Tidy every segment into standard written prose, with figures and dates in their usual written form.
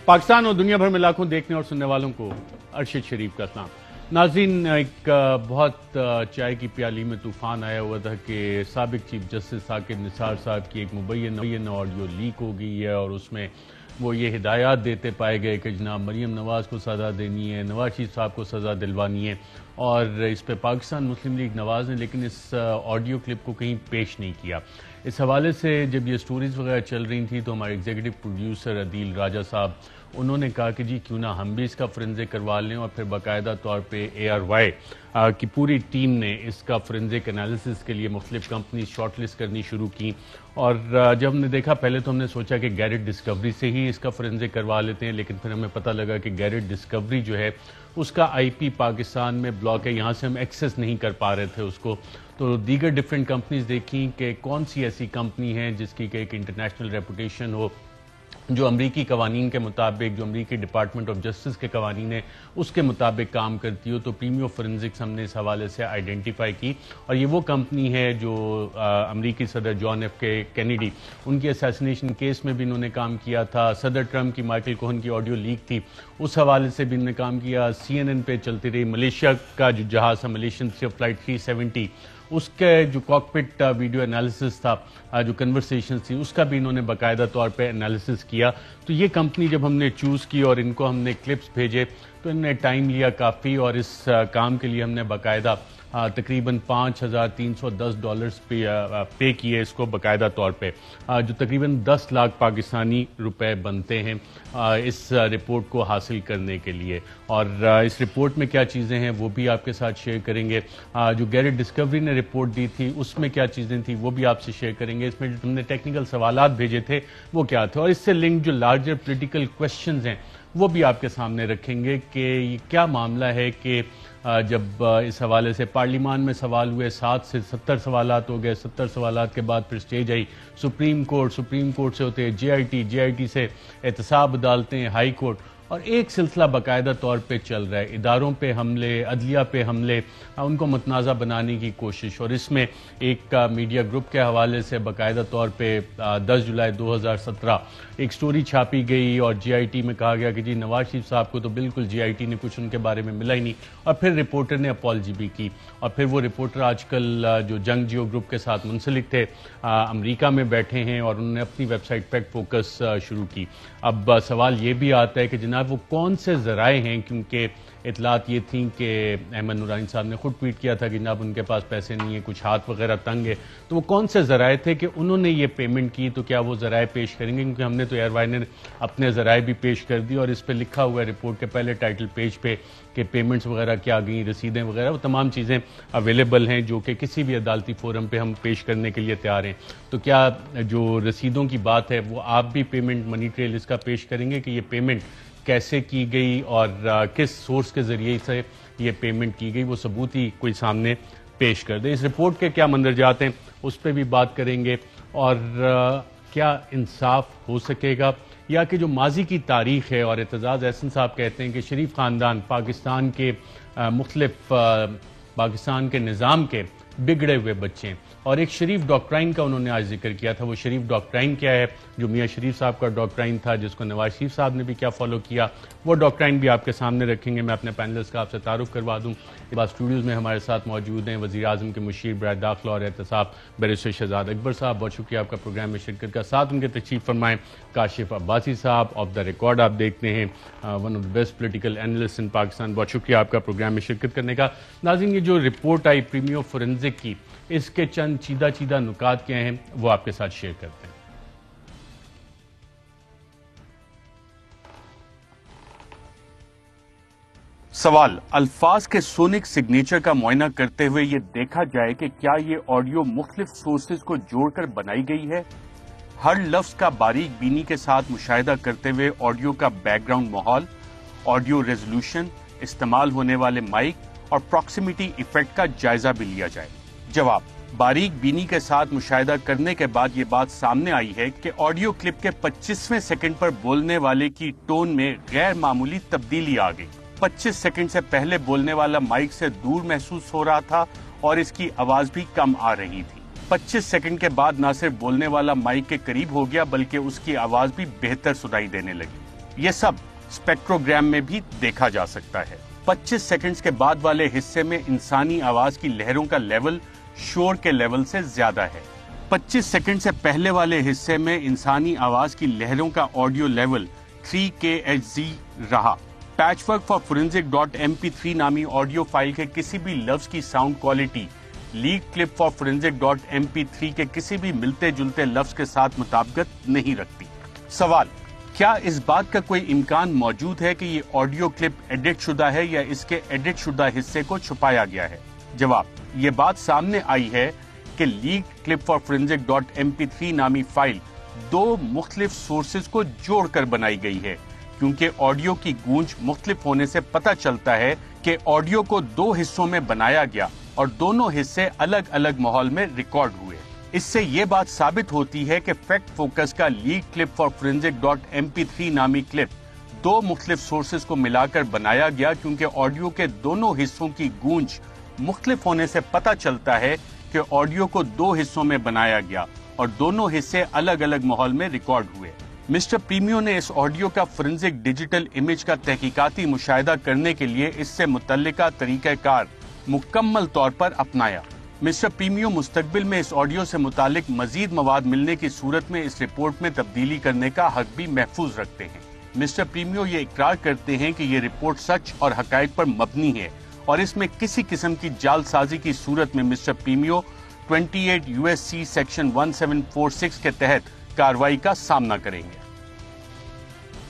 پاکستان اور دنیا بھر میں لاکھوں دیکھنے اور سننے والوں کو ارشد شریف کا سلام۔ ناظرین، ایک بہت چائے کی پیالی میں طوفان آیا ہوا تھا کہ سابق چیف جسٹس ثاقب نثار صاحب کی ایک مبینہ آڈیو لیک ہو گئی ہے اور اس میں وہ یہ ہدایات دیتے پائے گئے کہ جناب مریم نواز کو سزا دینی ہے، نواز شریف صاحب کو سزا دلوانی ہے، اور اس پہ پاکستان مسلم لیگ نواز نے لیکن اس آڈیو کلپ کو کہیں پیش نہیں کیا۔ اس حوالے سے جب یہ سٹوریز وغیرہ چل رہی تھیں تو ہمارے ایگزیکٹو پروڈیوسر عدیل راجہ صاحب انہوں نے کہا کہ جی کیوں نہ ہم بھی اس کا فرنزک کروا لیں، اور پھر باقاعدہ طور پہ ARY کی پوری ٹیم نے اس کا فرنزک انالیسس کے لیے مختلف کمپنیز شارٹ لسٹ کرنی شروع کی، اور جب ہم نے دیکھا پہلے تو ہم نے سوچا کہ گیرٹ ڈسکوری سے ہی اس کا فرنزک کروا لیتے ہیں، لیکن پھر ہمیں پتہ لگا کہ گیرٹ ڈسکوری جو ہے اس کا IP پاکستان میں بلاک ہے، یہاں سے ہم ایکسس نہیں کر پا رہے تھے اس کو، تو دیگر ڈیفرنٹ کمپنیز دیکھیں کہ کون سی ایسی کمپنی ہے جس کی کہ ایک انٹرنیشنل ریپوٹیشن ہو، جو امریکی قوانین کے مطابق، جو امریکی ڈپارٹمنٹ آف جسٹس کے قوانین ہیں اس کے مطابق کام کرتی ہو، تو پریمیو فورنزکس ہم نے اس حوالے سے آئیڈینٹیفائی کی، اور یہ وہ کمپنی ہے جو امریکی صدر جان ایف کینیڈی ان کی اسیسینیشن کیس میں بھی انہوں نے کام کیا تھا، صدر ٹرمپ کی مائیکل کوہن کی آڈیو لیک تھی اس حوالے سے بھی انہوں نے کام کیا، CNN پہ چلتی رہی ملیشیا کا جو جہاز تھا ملیشین فلائٹ 370 اس کے جو کاکپٹ ویڈیو انالیسس تھا، جو کنورسیشنز تھی اس کا بھی انہوں نے باقاعدہ طور پہ انالیسس کیا۔ تو یہ کمپنی جب ہم نے چوز کی اور ان کو ہم نے کلپس بھیجے تو انہوں نے ٹائم لیا کافی، اور اس کام کے لیے ہم نے باقاعدہ تقریباً $5,310 پے کیے اس کو باقاعدہ طور پہ، جو تقریباً 10 لاکھ پاکستانی روپے بنتے ہیں اس رپورٹ کو حاصل کرنے کے لیے، اور اس رپورٹ میں کیا چیزیں ہیں وہ بھی آپ کے ساتھ شیئر کریں گے، جو گیرٹ ڈسکوری نے رپورٹ دی تھی اس میں کیا چیزیں تھیں وہ بھی آپ سے شیئر کریں گے، اس میں جو ہم نے ٹیکنیکل سوالات بھیجے تھے وہ کیا تھے، اور اس سے لنک جو لارجر پولیٹیکل کویسچنز ہیں وہ بھی آپ کے سامنے رکھیں گے کہ یہ کیا معاملہ ہے کہ جب اس حوالے سے پارلیمان میں سوال ہوئے 7 سے 70 سوالات ہو گئے، 70 سوالات کے بعد پھر سٹیج آئی سپریم کورٹ سے ہوتے JIT سے احتساب عدالتیں، ہائی کورٹ، اور ایک سلسلہ باقاعدہ طور پہ چل رہا ہے، اداروں پہ حملے، عدلیہ پہ حملے، ان کو متنازع بنانے کی کوشش، اور اس میں ایک میڈیا گروپ کے حوالے سے باقاعدہ طور پہ 10 جولائی 2017 ایک سٹوری چھاپی گئی اور JIT میں کہا گیا کہ جی نواز شریف صاحب کو تو بالکل JIT نے کچھ ان کے بارے میں ملا ہی نہیں، اور پھر رپورٹر نے اپالوجی بھی کی، اور پھر وہ رپورٹر آج کل جو جنگ جیو گروپ کے ساتھ منسلک تھے امریکہ میں بیٹھے ہیں، اور انہوں نے اپنی ویب سائٹ پیک فوکس شروع کی۔ اب سوال یہ بھی آتا ہے کہ جناب وہ کون سے ذرائع ہیں، کیونکہ اطلاعات یہ تھیں کہ احمد نورانی صاحب نے خود ٹویٹ کیا تھا کہ جناب ان کے پاس پیسے نہیں ہیں، کچھ ہاتھ وغیرہ تنگ ہے، تو وہ کون سے ذرائع تھے کہ انہوں نے یہ پیمنٹ کی، تو کیا وہ ذرائع پیش کریں گے، کیونکہ ہم نے تو ARY نے اپنے ذرائع بھی پیش کر دی، اور اس پہ لکھا ہوا ہے رپورٹ کے پہلے ٹائٹل پیج پہ کہ پیمنٹس وغیرہ کیا گئیں، رسیدیں وغیرہ، وہ تمام چیزیں اویلیبل ہیں جو کہ کسی بھی عدالتی فورم پہ ہم پیش کرنے کے لیے تیار ہیں۔ تو کیا جو رسیدوں کی بات ہے وہ آپ بھی پیمنٹ منی ٹریل اس کا پیش کریں گے کہ یہ پیمنٹ کیسے کی گئی اور کس سورس کے ذریعے سے یہ پیمنٹ کی گئی، وہ ثبوت ہی کوئی سامنے پیش کر دے۔ اس رپورٹ کے کیا مندرجات ہیں اس پہ بھی بات کریں گے، اور کیا انصاف ہو سکے گا، یا کہ جو ماضی کی تاریخ ہے، اور اعتزاز احسن صاحب کہتے ہیں کہ شریف خاندان پاکستان کے مختلف پاکستان کے نظام کے بگڑے ہوئے بچے ہیں، اور ایک شریف ڈاکٹرائن کا انہوں نے آج ذکر کیا تھا، وہ شریف ڈاکٹرائن کیا ہے، جو میاں شریف صاحب کا ڈاکٹرائن تھا جس کو نواز شریف صاحب نے بھی کیا فالو کیا، وہ ڈاکٹرائن بھی آپ کے سامنے رکھیں گے۔ میں اپنے پینلسٹ کا آپ سے تعارف کروا دوں، اس بات اسٹوڈیوز میں ہمارے ساتھ موجود ہیں وزیر اعظم کے مشیر برائے داخلہ اور احتساب بیرسٹر شہزاد اکبر صاحب، بہت شکریہ آپ کا پروگرام میں شرکت کا، ساتھ ان کے تشریف فرمائیں کاشف عباسی صاحب، آف دا ریکارڈ آپ دیکھتے ہیں، one of the best political analyst in Pakistan, بہت شکریہ آپ کا پروگرام میں شرکت کرنے کا۔ ناظرین، یہ جو رپورٹ آئی پریمیو فورنزک کی، اس کے چند چیدہ نکات کیا ہیں وہ آپ کے ساتھ شیئر کرتے ہیں۔ سوال، الفاظ کے سونک سگنیچر کا معائنہ کرتے ہوئے یہ دیکھا جائے کہ کیا یہ آڈیو مختلف سورسز کو جوڑ کر بنائی گئی ہے؟ ہر لفظ کا باریک بینی کے ساتھ مشاہدہ کرتے ہوئے آڈیو کا بیک گراؤنڈ ماحول، آڈیو ریزولوشن، استعمال ہونے والے مائک اور پراکسیمیٹی ایفیکٹ کا جائزہ بھی لیا جائے۔ جواب، باریک بینی کے ساتھ مشاہدہ کرنے کے بعد یہ بات سامنے آئی ہے کہ آڈیو کلپ کے 25ویں سیکنڈ پر بولنے والے کی ٹون میں غیر معمولی تبدیلی آ گئی۔ 25 سیکنڈ سے پہلے بولنے والا مائک سے دور محسوس ہو رہا تھا اور اس کی آواز بھی کم آ رہی تھی۔ 25 سیکنڈ کے بعد نہ صرف بولنے والا مائک کے قریب ہو گیا بلکہ اس کی آواز بھی بہتر سنائی دینے لگی۔ یہ سب اسپیکٹروگرام میں بھی دیکھا جا سکتا ہے۔ 25 سیکنڈز کے بعد والے حصے میں انسانی آواز کی لہروں کا لیول شور کے لیول سے زیادہ ہے۔ 25 سیکنڈ سے پہلے والے حصے میں انسانی آواز کی لہروں کا آڈیو لیول 3kHz رہا۔ Patch work for forensic .mp3 نامی آڈیو فائل کے کسی بھی لفظ کی sound quality league clip for forensic .mp3 کے کسی بھی ملتے جلتے لفظ کے ساتھ مطابقت نہیں رکھتی۔ سوال: کیا اس بات کا کوئی امکان موجود ہے کہ یہ آڈیو کلپ ایڈٹ شدہ ہے یا اس کے ایڈٹ شدہ حصے کو چھپایا گیا ہے؟ جواب: یہ بات سامنے آئی ہے کہ league clip for forensic .mp3 نامی فائل 2 مختلف سورسز کو جوڑ کر بنائی گئی ہے، کیونکہ آڈیو کی گونج مختلف ہونے سے پتہ چلتا ہے کہ آڈیو کو 2 حصوں میں بنایا گیا اور دونوں حصے الگ الگ ماحول میں ریکارڈ ہوئے۔ اس سے یہ بات ثابت ہوتی ہے کہ فیکٹ فوکس کا league clip for forensic .mp3 نامی کلپ 2 مختلف سورسز کو ملا کر بنایا گیا، کیونکہ آڈیو کے دونوں حصوں کی گونج مختلف ہونے سے پتہ چلتا ہے کہ آڈیو کو 2 حصوں میں بنایا گیا اور دونوں حصے الگ الگ ماحول میں ریکارڈ ہوئے۔ مسٹر پریمیو نے اس آڈیو کا فورینزک ڈیجیٹل امیج کا تحقیقاتی مشاہدہ کرنے کے لیے اس سے متعلقہ طریقہ کار مکمل طور پر اپنایا۔ مسٹر پریمیو مستقبل میں اس آڈیو سے متعلق مزید مواد ملنے کی صورت میں اس رپورٹ میں تبدیلی کرنے کا حق بھی محفوظ رکھتے ہیں۔ مسٹر پریمیو یہ اقرار کرتے ہیں کہ یہ رپورٹ سچ اور حقائق پر مبنی ہے اور اس میں کسی قسم کی جعل سازی کی صورت میں مسٹر پریمیو 28 USC سیکشن 1746 کے تحت کارروائی کا سامنا کریں گے۔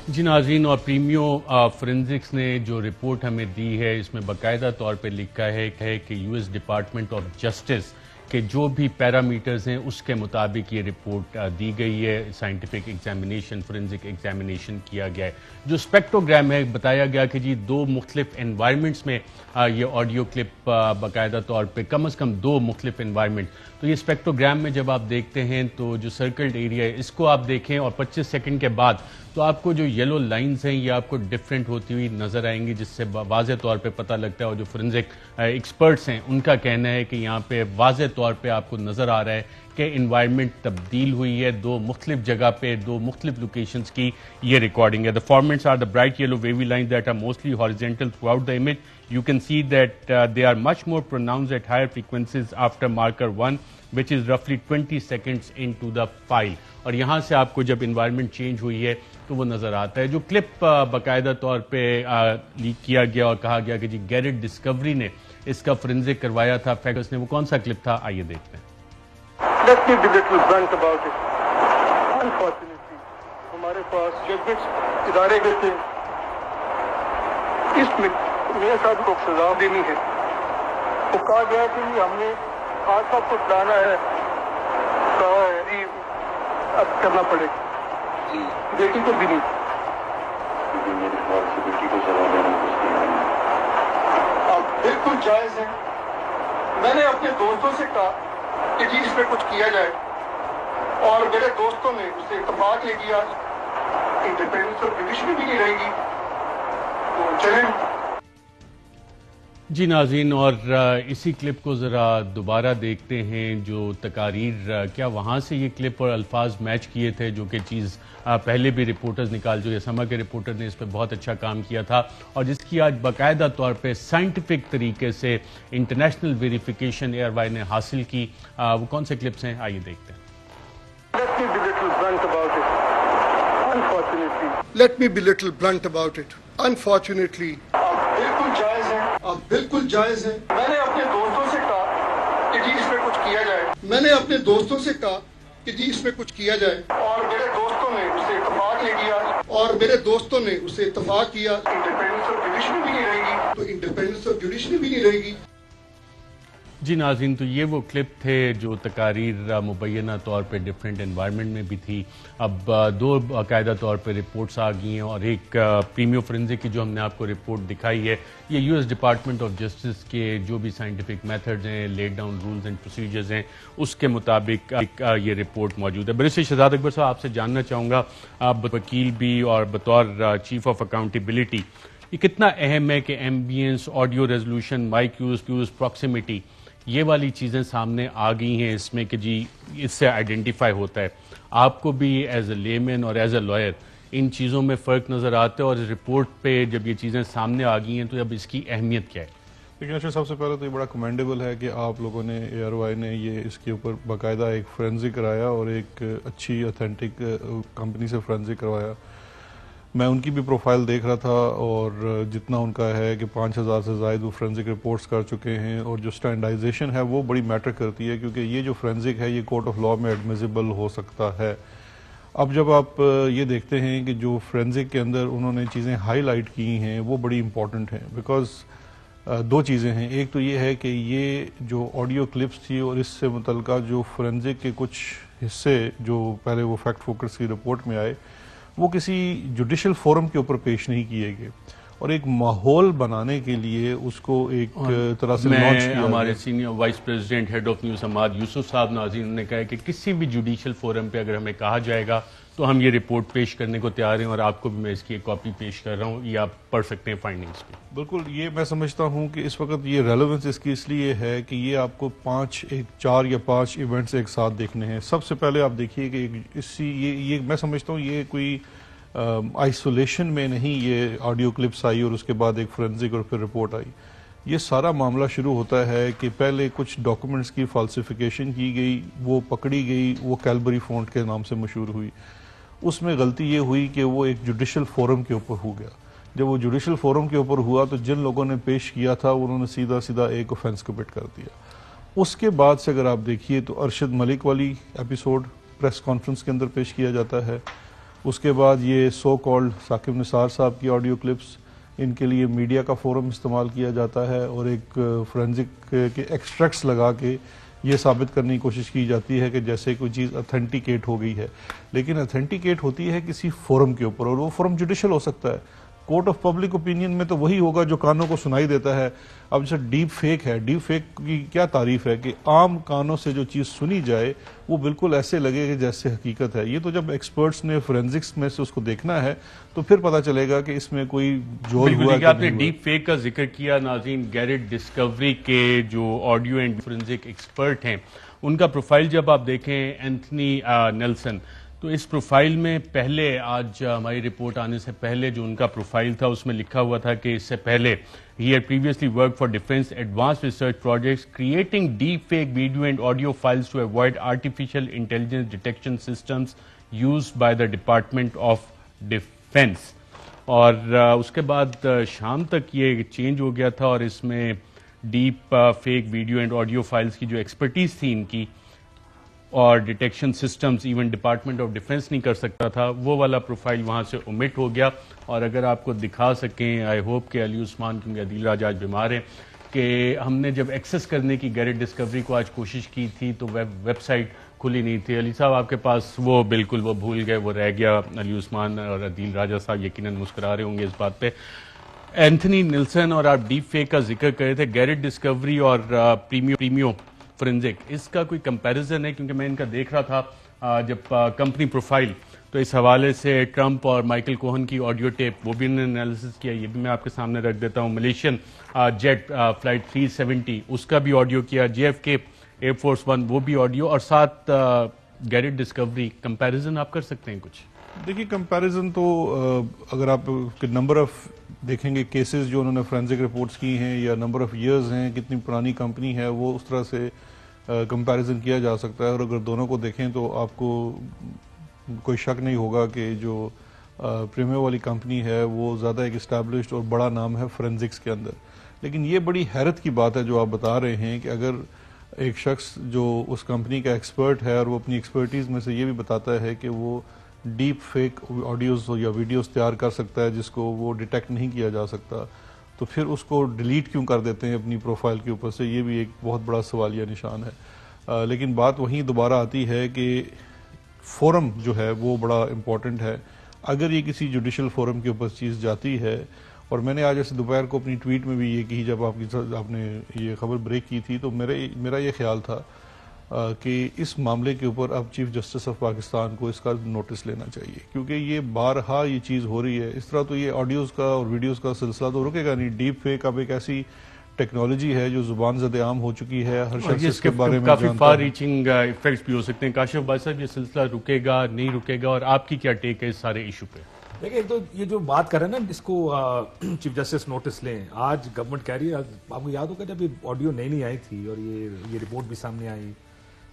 جی ناظرین، اور پریمیو فورینزکس نے جو رپورٹ ہمیں دی ہے اس میں باقاعدہ طور پہ لکھا ہے کہ US ڈپارٹمنٹ آف جسٹس کے جو بھی پیرامیٹرز ہیں اس کے مطابق یہ رپورٹ دی گئی ہے۔ سائنٹیفک ایگزامینیشن، فورینزک ایگزامینیشن کیا گیا ہے۔ جو اسپیکٹروگرام ہے، بتایا گیا کہ جی 2 مختلف انوائرمنٹس میں یہ آڈیو کلپ باقاعدہ طور پہ کم از کم 2 مختلف انوائرمنٹ، تو یہ اسپیکٹروگرام میں جب آپ دیکھتے ہیں تو جو سرکلڈ ایریا ہے اس کو آپ دیکھیں اور 25 سیکنڈ کے بعد تو آپ کو جو یلو لائنز ہیں یہ آپ کو ڈیفرنٹ ہوتی ہوئی نظر آئیں گی، جس سے واضح طور پہ پتہ لگتا ہے، اور جو فورینزک ایکسپرٹس ہیں ان کا کہنا ہے کہ یہاں پہ واضح طور پہ آپ کو نظر آ رہا ہے کہ انوائرمنٹ تبدیل ہوئی ہے، 2 مختلف جگہ پہ 2 مختلف لوکیشنز کی یہ ریکارڈنگ ہے۔ The formants are the bright yellow wavy lines that are mostly horizontal throughout the image. You can see that they are much more pronounced at higher frequencies after marker 1, which is roughly 20 seconds into the file. اور یہاں سے آپ کو جب environment change ہوئی ہے تو وہ نظر آتا ہے۔ جو کلپ باقاعدہ طور پہ لیک کیا گیا اور کہا گیا کہ جی گیرٹ ڈسکوری نے اس کا فورینزک کروایا تھا فیکس نے، وہ کون سا کلپ تھا؟ آئیے دیکھتے ہیں۔ Let me be little blunt about it. Unfortunately, ہمارے پاس ججمنٹس ادارے گئے تھے، اس میں میاں صاحب کو سزا دینی ہے، تو کہا گیا کہ ہم نے خاص صاحب کو لانا ہے، کہا ہے جی اب کرنا پڑے گا، بیٹی کو بھی نہیں، میرے خیال سے بیٹی کو سزا دینا اب بالکل جائز ہے۔ میں نے اپنے دوستوں سے کہا کہ جی اس پہ کچھ کیا جائے، اور میرے دوستوں نے اس سے اتفاق یہ کیا، انڈیپینڈنس اور جوڈیشری بھی نہیں رہے گی، تو چلیں۔ جی ناظرین، اور اسی کلپ کو ذرا دوبارہ دیکھتے ہیں، جو تقاریر کیا وہاں سے یہ کلپ اور الفاظ میچ کیے تھے، جو کہ چیز پہلے بھی رپورٹرز جو یسما کے رپورٹر نے اس پہ بہت اچھا کام کیا تھا، اور جس کی آج باقاعدہ طور پہ سائنٹیفک طریقے سے انٹرنیشنل ویریفیکیشن AIR نے حاصل کی۔ وہ کون سے کلپس ہیں؟ آئیے دیکھتے ہیں۔ Let me be little blunt about it. Unfortunately, بالکل جائز ہے، اب بالکل جائز ہے۔ میں نے اپنے دوستوں سے کہا کہ جی اس پہ کچھ کیا جائے، میں نے اپنے دوستوں سے کہا کہ جی اس پہ کچھ کیا جائے، اور میرے دوستوں نے اس سے اتفاق یہ کیا، اور میرے دوستوں نے اس سے اتفاق کیا، انڈیپینڈنس اور جوڈیشری بھی نہیں رہے گی، تو انڈیپینڈنس اور جوڈیشری بھی نہیں رہے گی۔ جی ناظرین، تو یہ وہ کلپ تھے جو تقاریر مبینہ طور پہ ڈیفرنٹ انوائرمنٹ میں بھی تھی۔ اب 2 باقاعدہ طور پہ رپورٹس آ گئی ہیں، اور ایک پریمیو فورینزک کی جو ہم نے آپ کو رپورٹ دکھائی ہے، یہ US ڈپارٹمنٹ آف جسٹس کے جو بھی سائنٹیفک میتھڈز ہیں، laid down rules and procedures ہیں، اس کے مطابق یہ رپورٹ موجود ہے۔ بیرسٹر شہزاد اکبر صاحب، آپ سے جاننا چاہوں گا، آپ وکیل بھی اور بطور چیف آف اکاؤنٹیبلٹی، یہ کتنا اہم ہے کہ ایمبینس، audio resolution, mic use, proximity, یہ والی چیزیں سامنے آ گئی ہیں اس میں کہ جی اس سے آئیڈینٹیفائی ہوتا ہے۔ آپ کو بھی ایز اے لیمین اور ایز اے لائر ان چیزوں میں فرق نظر آتا ہے، اور رپورٹ پہ جب یہ چیزیں سامنے آ گئی ہیں تو اب اس کی اہمیت کیا ہے؟ لیکن اشرف، سب سے پہلے تو یہ بڑا کمینڈیبل ہے کہ آپ لوگوں نے ARY نے یہ اس کے اوپر باقاعدہ ایک فرینزک کرایا اور ایک اچھی اتھینٹک کمپنی سے فرینزک کروایا. میں ان کی بھی پروفائل دیکھ رہا تھا اور جتنا ان کا ہے کہ 5000 سے زائد وہ فرینزک رپورٹس کر چکے ہیں، اور جو سٹینڈائزیشن ہے وہ بڑی میٹر کرتی ہے، کیونکہ یہ جو فرینزک ہے یہ کورٹ آف لاء میں ایڈمیزیبل ہو سکتا ہے. اب جب آپ یہ دیکھتے ہیں کہ جو فرینزک کے اندر انہوں نے چیزیں ہائی لائٹ کی ہیں وہ بڑی امپورٹنٹ ہیں، بیکاز دو چیزیں ہیں. ایک تو یہ ہے کہ یہ جو آڈیو کلپس تھی اور اس سے متعلقہ جو فرینزک کے کچھ حصے جو پہلے وہ فیکٹ فوکس کی رپورٹ میں آئے، وہ کسی جوڈیشل فورم کے اوپر پیش نہیں کیے گئے، اور ایک ماحول بنانے کے لیے اس کو ایک طرح سے لانچ کیا. ہمارے senior vice president head of news Hammad Yousuf صاحب ناظرین نے کہا ہے کہ کسی بھی جوڈیشل فورم پہ اگر ہمیں کہا جائے گا تو ہم یہ رپورٹ پیش کرنے کو تیار ہیں، اور آپ کو بھی میں اس کی ایک کاپی پیش کر رہا ہوں، یہ آپ پڑھ سکتے ہیں فائنڈنگز پہ. بالکل، یہ میں سمجھتا ہوں کہ اس وقت یہ ریلیونس اس کی اس لیے ہے کہ یہ آپ کو 4 یا 5 ایونٹس ایک ساتھ دیکھنے ہیں. سب سے پہلے آپ دیکھیے کہ یہ میں سمجھتا ہوں یہ کوئی آئسولیشن میں نہیں یہ آڈیو کلپس آئی اور اس کے بعد ایک فرینزک اور پھر رپورٹ آئی. یہ سارا معاملہ شروع ہوتا ہے کہ پہلے کچھ ڈاکومنٹس کی فالسیفیکیشن کی گئی، وہ پکڑی گئی، وہ کیلبری فونٹ کے نام سے مشہور ہوئی. اس میں غلطی یہ ہوئی کہ وہ ایک جوڈیشل فورم کے اوپر ہو گیا. جب وہ جوڈیشل فورم کے اوپر ہوا تو جن لوگوں نے پیش کیا تھا انہوں نے سیدھا ایک آفینس کمٹ کر دیا. اس کے بعد سے اگر آپ دیکھیے تو ارشد ملک والی ایپیسوڈ پریس کانفرنس کے اندر پیش کیا جاتا ہے. اس کے بعد یہ سو کالڈ ثاقب نثار صاحب کی آڈیو کلپس، ان کے لیے میڈیا کا فورم استعمال کیا جاتا ہے، اور ایک فرینزک کے ایکسٹریکٹس لگا کے یہ ثابت کرنے کی کوشش کی جاتی ہے کہ جیسے کوئی چیز اتھینٹیکیٹ ہو گئی ہے. لیکن اتھینٹیکیٹ ہوتی ہے کسی فورم کے اوپر، اور وہ فورم جوڈیشل ہو سکتا ہے. کورٹ آف پبلک اوپینین میں تو وہی ہوگا جو کانوں کو سنائی دیتا ہے. اب جیسے ڈیپ فیک ہے، ڈیپ فیک کی کیا تعریف ہے کہ عام کانوں سے جو چیز سنی جائے وہ بالکل ایسے لگے کہ جیسے حقیقت ہے. یہ تو جب ایکسپرٹس نے فورینزکس میں سے اس کو دیکھنا ہے تو پھر پتہ چلے گا کہ اس میں کوئی جوڑ ہوا ہے. آپ نے ڈیپ فیک کا ذکر کیا ناظرین، گیرٹ ڈسکوری کے جو آڈیو اینڈ فورینزک ایکسپرٹ ہیں ان کا پروفائل جب آپ دیکھیں اینتھنی نیلسن، تو اس پروفائل میں پہلے آج ہماری رپورٹ آنے سے پہلے جو ان کا پروفائل تھا اس میں لکھا ہوا تھا کہ اس سے پہلے he had previously worked for defense advanced research projects creating deep fake video and audio files to avoid artificial intelligence detection systems used by the Department of Defense. اور اس کے بعد شام تک یہ چینج ہو گیا تھا، اور اس میں deep fake video and audio files کی جو ایکسپرٹیز تھی ان کی اور detection systems even department of defence نہیں کر سکتا تھا، وہ والا پروفائل وہاں سے اومٹ ہو گیا. اور اگر آپ کو دکھا سکیں، آئی ہوپ کہ علی عثمان کیونکہ عدیل راج آج بیمار ہیں، کہ ہم نے جب ایکسس کرنے کی گیرٹ ڈسکوری کو آج کوشش کی تھی تو ویب سائٹ کھلی نہیں تھی. علی صاحب آپ کے پاس وہ بالکل وہ بھول گئے، وہ رہ گیا. علی عثمان اور عدیل راجہ صاحب یقیناً مسکرا رہے ہوں گے اس بات پہ. اینتھنی نیلسن اور آپ ڈیپ فیک کا ذکر کرے تھے، گیرٹ ڈسکوری اور پریمیو فورینزک، اس کا کوئی کمپیریزن ہے؟ کیونکہ میں ان کا دیکھ رہا تھا جب کمپنی پروفائل، تو اس حوالے سے ٹرمپ اور مائیکل کوہن کی آڈیو ٹیپ وہ بھی انہوں نے انالیسس کیا، یہ بھی میں آپ کے سامنے رکھ دیتا ہوں. ملیشین جیٹ فلائٹ 370 اس کا بھی آڈیو کیا، JFK ایئر فورس 1 وہ بھی آڈیو، اور ساتھ گیرٹ ڈسکوری. کمپیریزن آپ کر سکتے ہیں کچھ؟ دیکھیے کمپیریزن تو اگر آپ نمبر آف دیکھیں گے کیسز جو انہوں نے فرینزک رپورٹس کی ہیں یا نمبر آف ایئرز ہیں، کتنی پرانی کمپنی ہے، وہ اس طرح سے کمپیریزن کیا جا سکتا ہے. اور اگر دونوں کو دیکھیں تو آپ کو کوئی شک نہیں ہوگا کہ جو پریمیو والی کمپنی ہے وہ زیادہ ایک اسٹیبلشڈ اور بڑا نام ہے فرینزکس کے اندر. لیکن یہ بڑی حیرت کی بات ہے جو آپ بتا رہے ہیں کہ اگر ایک شخص جو اس کمپنی کا ایکسپرٹ ہے اور وہ اپنی ایکسپرٹیز میں سے یہ بھی بتاتا ہے کہ وہ ڈیپ فیک آڈیوز یا ویڈیوز تیار کر سکتا ہے جس کو وہ ڈیٹیکٹ نہیں کیا جا سکتا، تو پھر اس کو ڈیلیٹ کیوں کر دیتے ہیں اپنی پروفائل کے اوپر سے؟ یہ بھی ایک بہت بڑا سوالیہ نشان ہے. لیکن بات وہیں دوبارہ آتی ہے کہ فورم جو ہے وہ بڑا امپورٹنٹ ہے. اگر یہ کسی جوڈیشل فورم کے اوپر چیز جاتی ہے، اور میں نے آج ایسے دوپہر کو اپنی ٹویٹ میں بھی یہ کہی جب آپ نے یہ خبر بریک کی تھی، تو میرا یہ خیال تھا کہ اس معاملے کے اوپر اب چیف جسٹس آف پاکستان کو اس کا نوٹس لینا چاہیے، کیونکہ یہ بارہا یہ چیز ہو رہی ہے. اس طرح تو یہ آڈیوز کا اور ویڈیوز کا سلسلہ تو رکے گا نہیں. ڈیپ فیک اب ایک ایسی ٹیکنالوجی ہے جو زبان زد عام ہو چکی ہے، ہر شخص اس کے بارے میں کافی فار ریچنگ ایفیکٹس بھی ہو سکتے ہیں. کاشف بھائی صاحب، یہ سلسلہ رکے گا نہیں رکے گا، اور آپ کی کیا ٹیک ہے اس سارے ایشو پہ؟ دیکھیں تو یہ جو بات کر رہے ہیں نا اس کو چیف جسٹس نوٹس لیں, آج گورنمنٹ کہہ رہی ہے, آپ کو یاد ہوگا جب یہ آڈیو نئی آئی تھی اور یہ رپورٹ بھی سامنے آئی,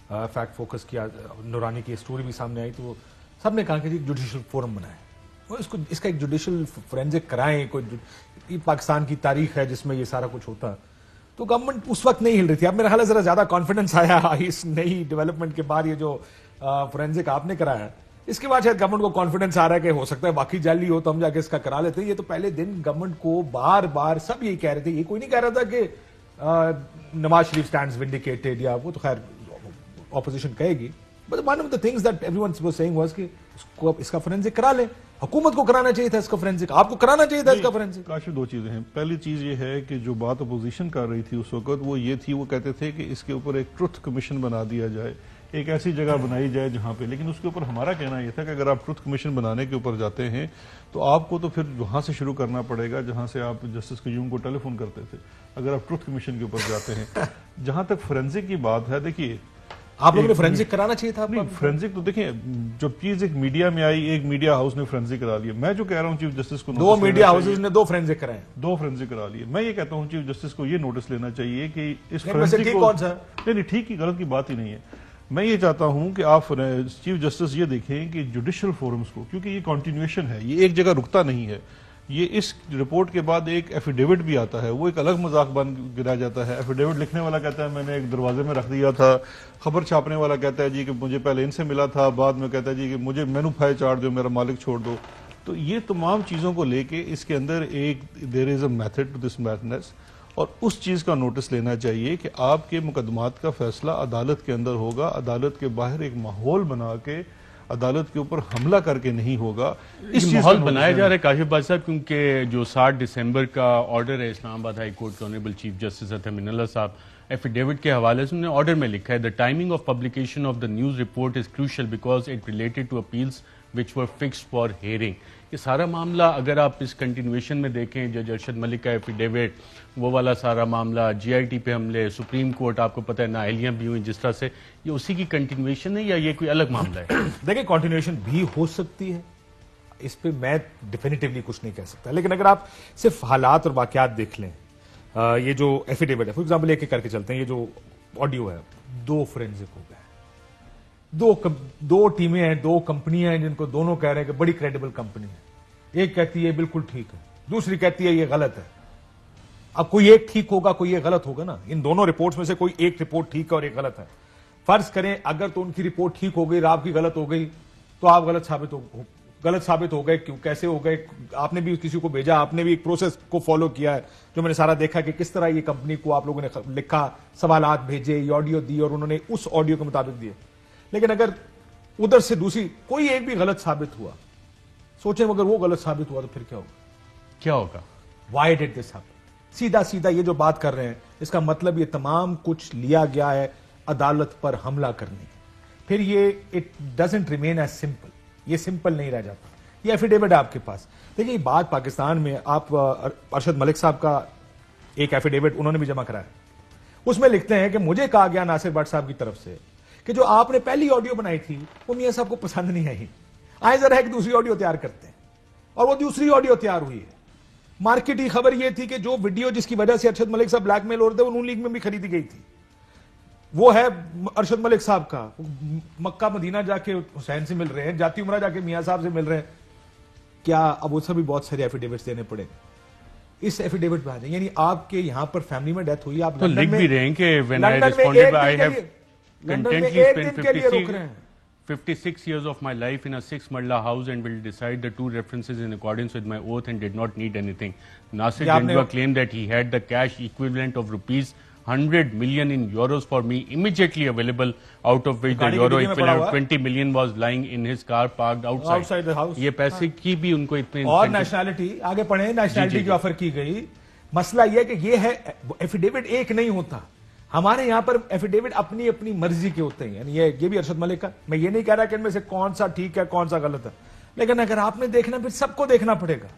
فیکٹ فوکس کیا, نورانی کی اسٹوری بھی سامنے آئی, تو سب نے کہا کہ جوڈیشل فورم بنائیں, اور اس کا ایک جوڈیشل فورینزک کرائیں, کوئی پاکستان کی تاریخ ہے جس میں یہ سارا کچھ ہوتا. تو گورنمنٹ اس وقت نہیں ہل رہی تھی. اب میرا خیال ہے ذرا زیادہ کانفیڈنس آیا اس نئی ڈیولپمنٹ کے بعد, یہ جو فورینزک آپ نے کرایا اس کے بعد شاید گورنمنٹ کو کانفیڈنس آ رہا ہے کہ ہو سکتا ہے باقی جعلی ہو تو ہم جا کے اس کا کرا لیتے ہیں. یہ تو پہلے دن گورنمنٹ کو بار بار سب یہی کہہ رہے تھے, یہ کوئی نہیں کہہ رہا تھا کہ نواز شریف اسٹینڈز ونڈیکیٹڈ, یا وہ تو خیر اپوزیشن کہے گی, but one of the things that everyone was saying was کہ اس کا فورینزک کرا لیں. حکومت کو کرانا چاہیے تھا اس کا فورینزک, آپ کو کرانا چاہیے تھا اس کا فورینزک. کاشف دو چیزیں ہیں. پہلی چیز یہ ہے کہ جو بات اپوزیشن کر رہی تھی اس وقت وہ یہ تھی, وہ کہتے تھے کہ اس کے اوپر ایک ٹروتھ کمیشن بنا دیا جائے, ایک ایسی جگہ بنائی جائے جہاں پہ, لیکن اس کے اوپر ہمارا کہنا یہ تھا کہ اگر آپ ٹروتھ کمیشن بنانے کے اوپر جاتے ہیں تو آپ کو تو پھر وہاں سے شروع کرنا پڑے گا جہاں سے آپ جسٹس قیوم کو ٹیلی فون کرتے تھے, اگر آپ ٹروتھ کمیشن کے اوپر جاتے ہیں. جہاں تک فورینزک کی بات ہے, دیکھیے آپ لوگوں نے فورینزک کرانا چاہیے تھا. فورینزک تو دیکھیں جب چیز ایک میڈیا میں آئی, ایک میڈیا ہاؤس نے فورینزک کرا لیا. میں جو کہہ رہا ہوں چیف جسٹس کو, 2 میڈیا ہاؤسز نے 2 فورینزک کرائے, 2 فورینزک کرا لیے. میں یہ کہتا ہوں چیف جسٹس کو یہ نوٹس لینا چاہیے کہ اس فورینزک کون سا نہیں, ٹھیک کی غلط کی بات ہی نہیں ہے. میں یہ چاہتا ہوں کہ آپ چیف جسٹس یہ دیکھیں کہ جوڈیشل فورمز کو, کیونکہ یہ کنٹینیویشن ہے, یہ ایک جگہ رکتا نہیں ہے. یہ اس رپورٹ کے بعد ایک ایفیڈیوٹ بھی آتا ہے, وہ ایک الگ مذاق بن گرا جاتا ہے. ایفیڈیوٹ لکھنے والا کہتا ہے میں نے ایک دروازے میں رکھ دیا تھا, خبر چھاپنے والا کہتا ہے جی کہ مجھے پہلے ان سے ملا تھا, بعد میں کہتا ہے جی کہ مجھے مینو پھائے چاٹ دو, میرا مالک چھوڑ دو. تو یہ تمام چیزوں کو لے کے اس کے اندر ایک there is a method to this madness, اور اس چیز کا نوٹس لینا چاہیے کہ آپ کے مقدمات کا فیصلہ عدالت کے اندر ہوگا, عدالت کے باہر ایک ماحول بنا کے عدالت کے اوپر حملہ کر کے نہیں ہوگا. اس ماحول بنایا جا رہا ہے کاشف بھائی صاحب, کیونکہ جو 7 دسمبر کا آرڈر ہے اسلام آباد ہائی کورٹ کے آنریبل چیف جسٹس اطہر من اللہ صاحب, ایفیڈیوٹ کے حوالے سے انہوں نے آرڈر میں لکھا ہے the timing of publication of the news report is crucial because it related to appeals which were fixed for hearing. یہ سارا معاملہ اگر آپ اس کنٹینویشن میں دیکھیں, جج ارشد ملک کا ایفیڈیوٹ, وہ والا سارا معاملہ, جی آئی ٹی پہ حملے, سپریم کورٹ آپ کو پتہ ہے نااہلیاں بھی ہوئیں جس طرح سے, یہ اسی کی کنٹینویشن ہے یا یہ کوئی الگ معاملہ ہے؟ دیکھیں کنٹینویشن بھی ہو سکتی ہے, اس پہ میں ڈیفینیٹیولی کچھ نہیں کہہ سکتا, لیکن اگر آپ صرف حالات اور واقعات دیکھ لیں, یہ جو ایفیڈیوٹ ہے فار ایگزامپل ایک ایک کر کے چلتے ہیں, یہ جو آڈیو ہے 2 فورینزک ہو گئے, 2 ٹیمیں ہیں, 2 کمپنیاں ہیں جن کو دونوں کہہ رہے ہیں کہ بڑی کریڈیبل کمپنی ہے. ایک کہتی ہے بالکل ٹھیک ہے, دوسری کہتی ہے یہ غلط ہے. اب کوئی ایک ٹھیک ہوگا, کوئی ایک غلط ہوگا نا. ان دونوں رپورٹس میں سے کوئی ایک رپورٹ ٹھیک ہے اور ایک غلط ہے. فرض کریں اگر تو ان کی رپورٹ ٹھیک ہو گئی اور آپ کی غلط ہو گئی, تو آپ غلط ثابت ہو گئے. کیوں, کیسے ہو گئے؟ آپ نے بھی کسی کو بھیجا, آپ نے بھی ایک پروسیس کو فالو کیا ہے, جو میں نے سارا دیکھا کہ کس طرح یہ کمپنی کو آپ لوگوں نے لکھا, سوالات بھیجے, یہ آڈیو دی اور انہوں نے اس آڈیو کے مطابق دیے. لیکن اگر ادھر سے دوسری کوئی ایک بھی غلط ثابت ہوا, سوچیں اگر وہ غلط ثابت ہوا تو پھر کیا ہوگا؟ Why did this happen? سیدھا یہ جو بات کر رہے ہیں اس کا مطلب یہ تمام کچھ لیا گیا ہے عدالت پر حملہ کرنے. پھر یہ it doesn't remain as simple, یہ سمپل نہیں رہ جاتا. یہ ایفیڈیوٹ آپ کے پاس دیکھیں, یہ بات پاکستان میں آپ ارشد ملک صاحب کا ایک ایفیڈیوٹ انہوں نے بھی جمع کرایا, اس میں لکھتے ہیں کہ مجھے کہا گیا ناصر بٹ صاحب کی طرف سے کہ جو آپ نے پہلی آڈیو بنائی تھی وہ میاں صاحب کو پسند نہیں آئی, آئے ذرا ایک دوسری آڈیو تیار کرتے ہیں. اور وہ دوسری آڈیو تیار ہوئی ہے. مارکیٹ کی خبر یہ تھی کہ جو ویڈیو جس کی وجہ سے ارشد ملک صاحب بلیک میل ہو رہے تھے وہ نون لیگ میں بھی خریدی گئی تھی, وہ ہے ارشد ملک صاحب کا. مکہ مدینہ جا کے حسین سے مل رہے ہیں, جاتی عمرہ جا کے میاں صاحب سے مل رہے ہیں. کیا اب اس سے بھی بہت سارے ایفیڈیوٹس دینے پڑے اس ایفیڈیوٹ پہ آ جائیں. یعنی آپ کے یہاں پر فیملی میں ڈیتھ ہوئی, آپ تو لکھ بھی رہے ہیں کہ when I responded I have contently spent 56 years of my life in a 6-marla house and will decide the 2 references in accordance with my oath and did not need anything. Nasir Jindwa claimed that he had the cash equivalent of rupees 100 million in euros for me immediately available, out of which the euro equivalent of 20 million was lying in his car parked outside the house. یہ پیسے کی بھی ان کو اتنے, اور nationality آگے پڑھیں, nationality کی آفر کی گئی. مسئلہ یہ کہ یہ ہے ایفیڈیوٹ ایک نہیں ہوتا. ہمارے یہاں پر ایفیڈیوٹ اپنی اپنی مرضی کے ہوتے ہیں. یعنی یہ بھی ارشد ملک کا, میں یہ نہیں کہہ رہا کہ ان میں سے کون سا ٹھیک ہے کون سا غلط ہے, لیکن اگر آپ نے دیکھنا پھر سب کو دیکھنا پڑے گا.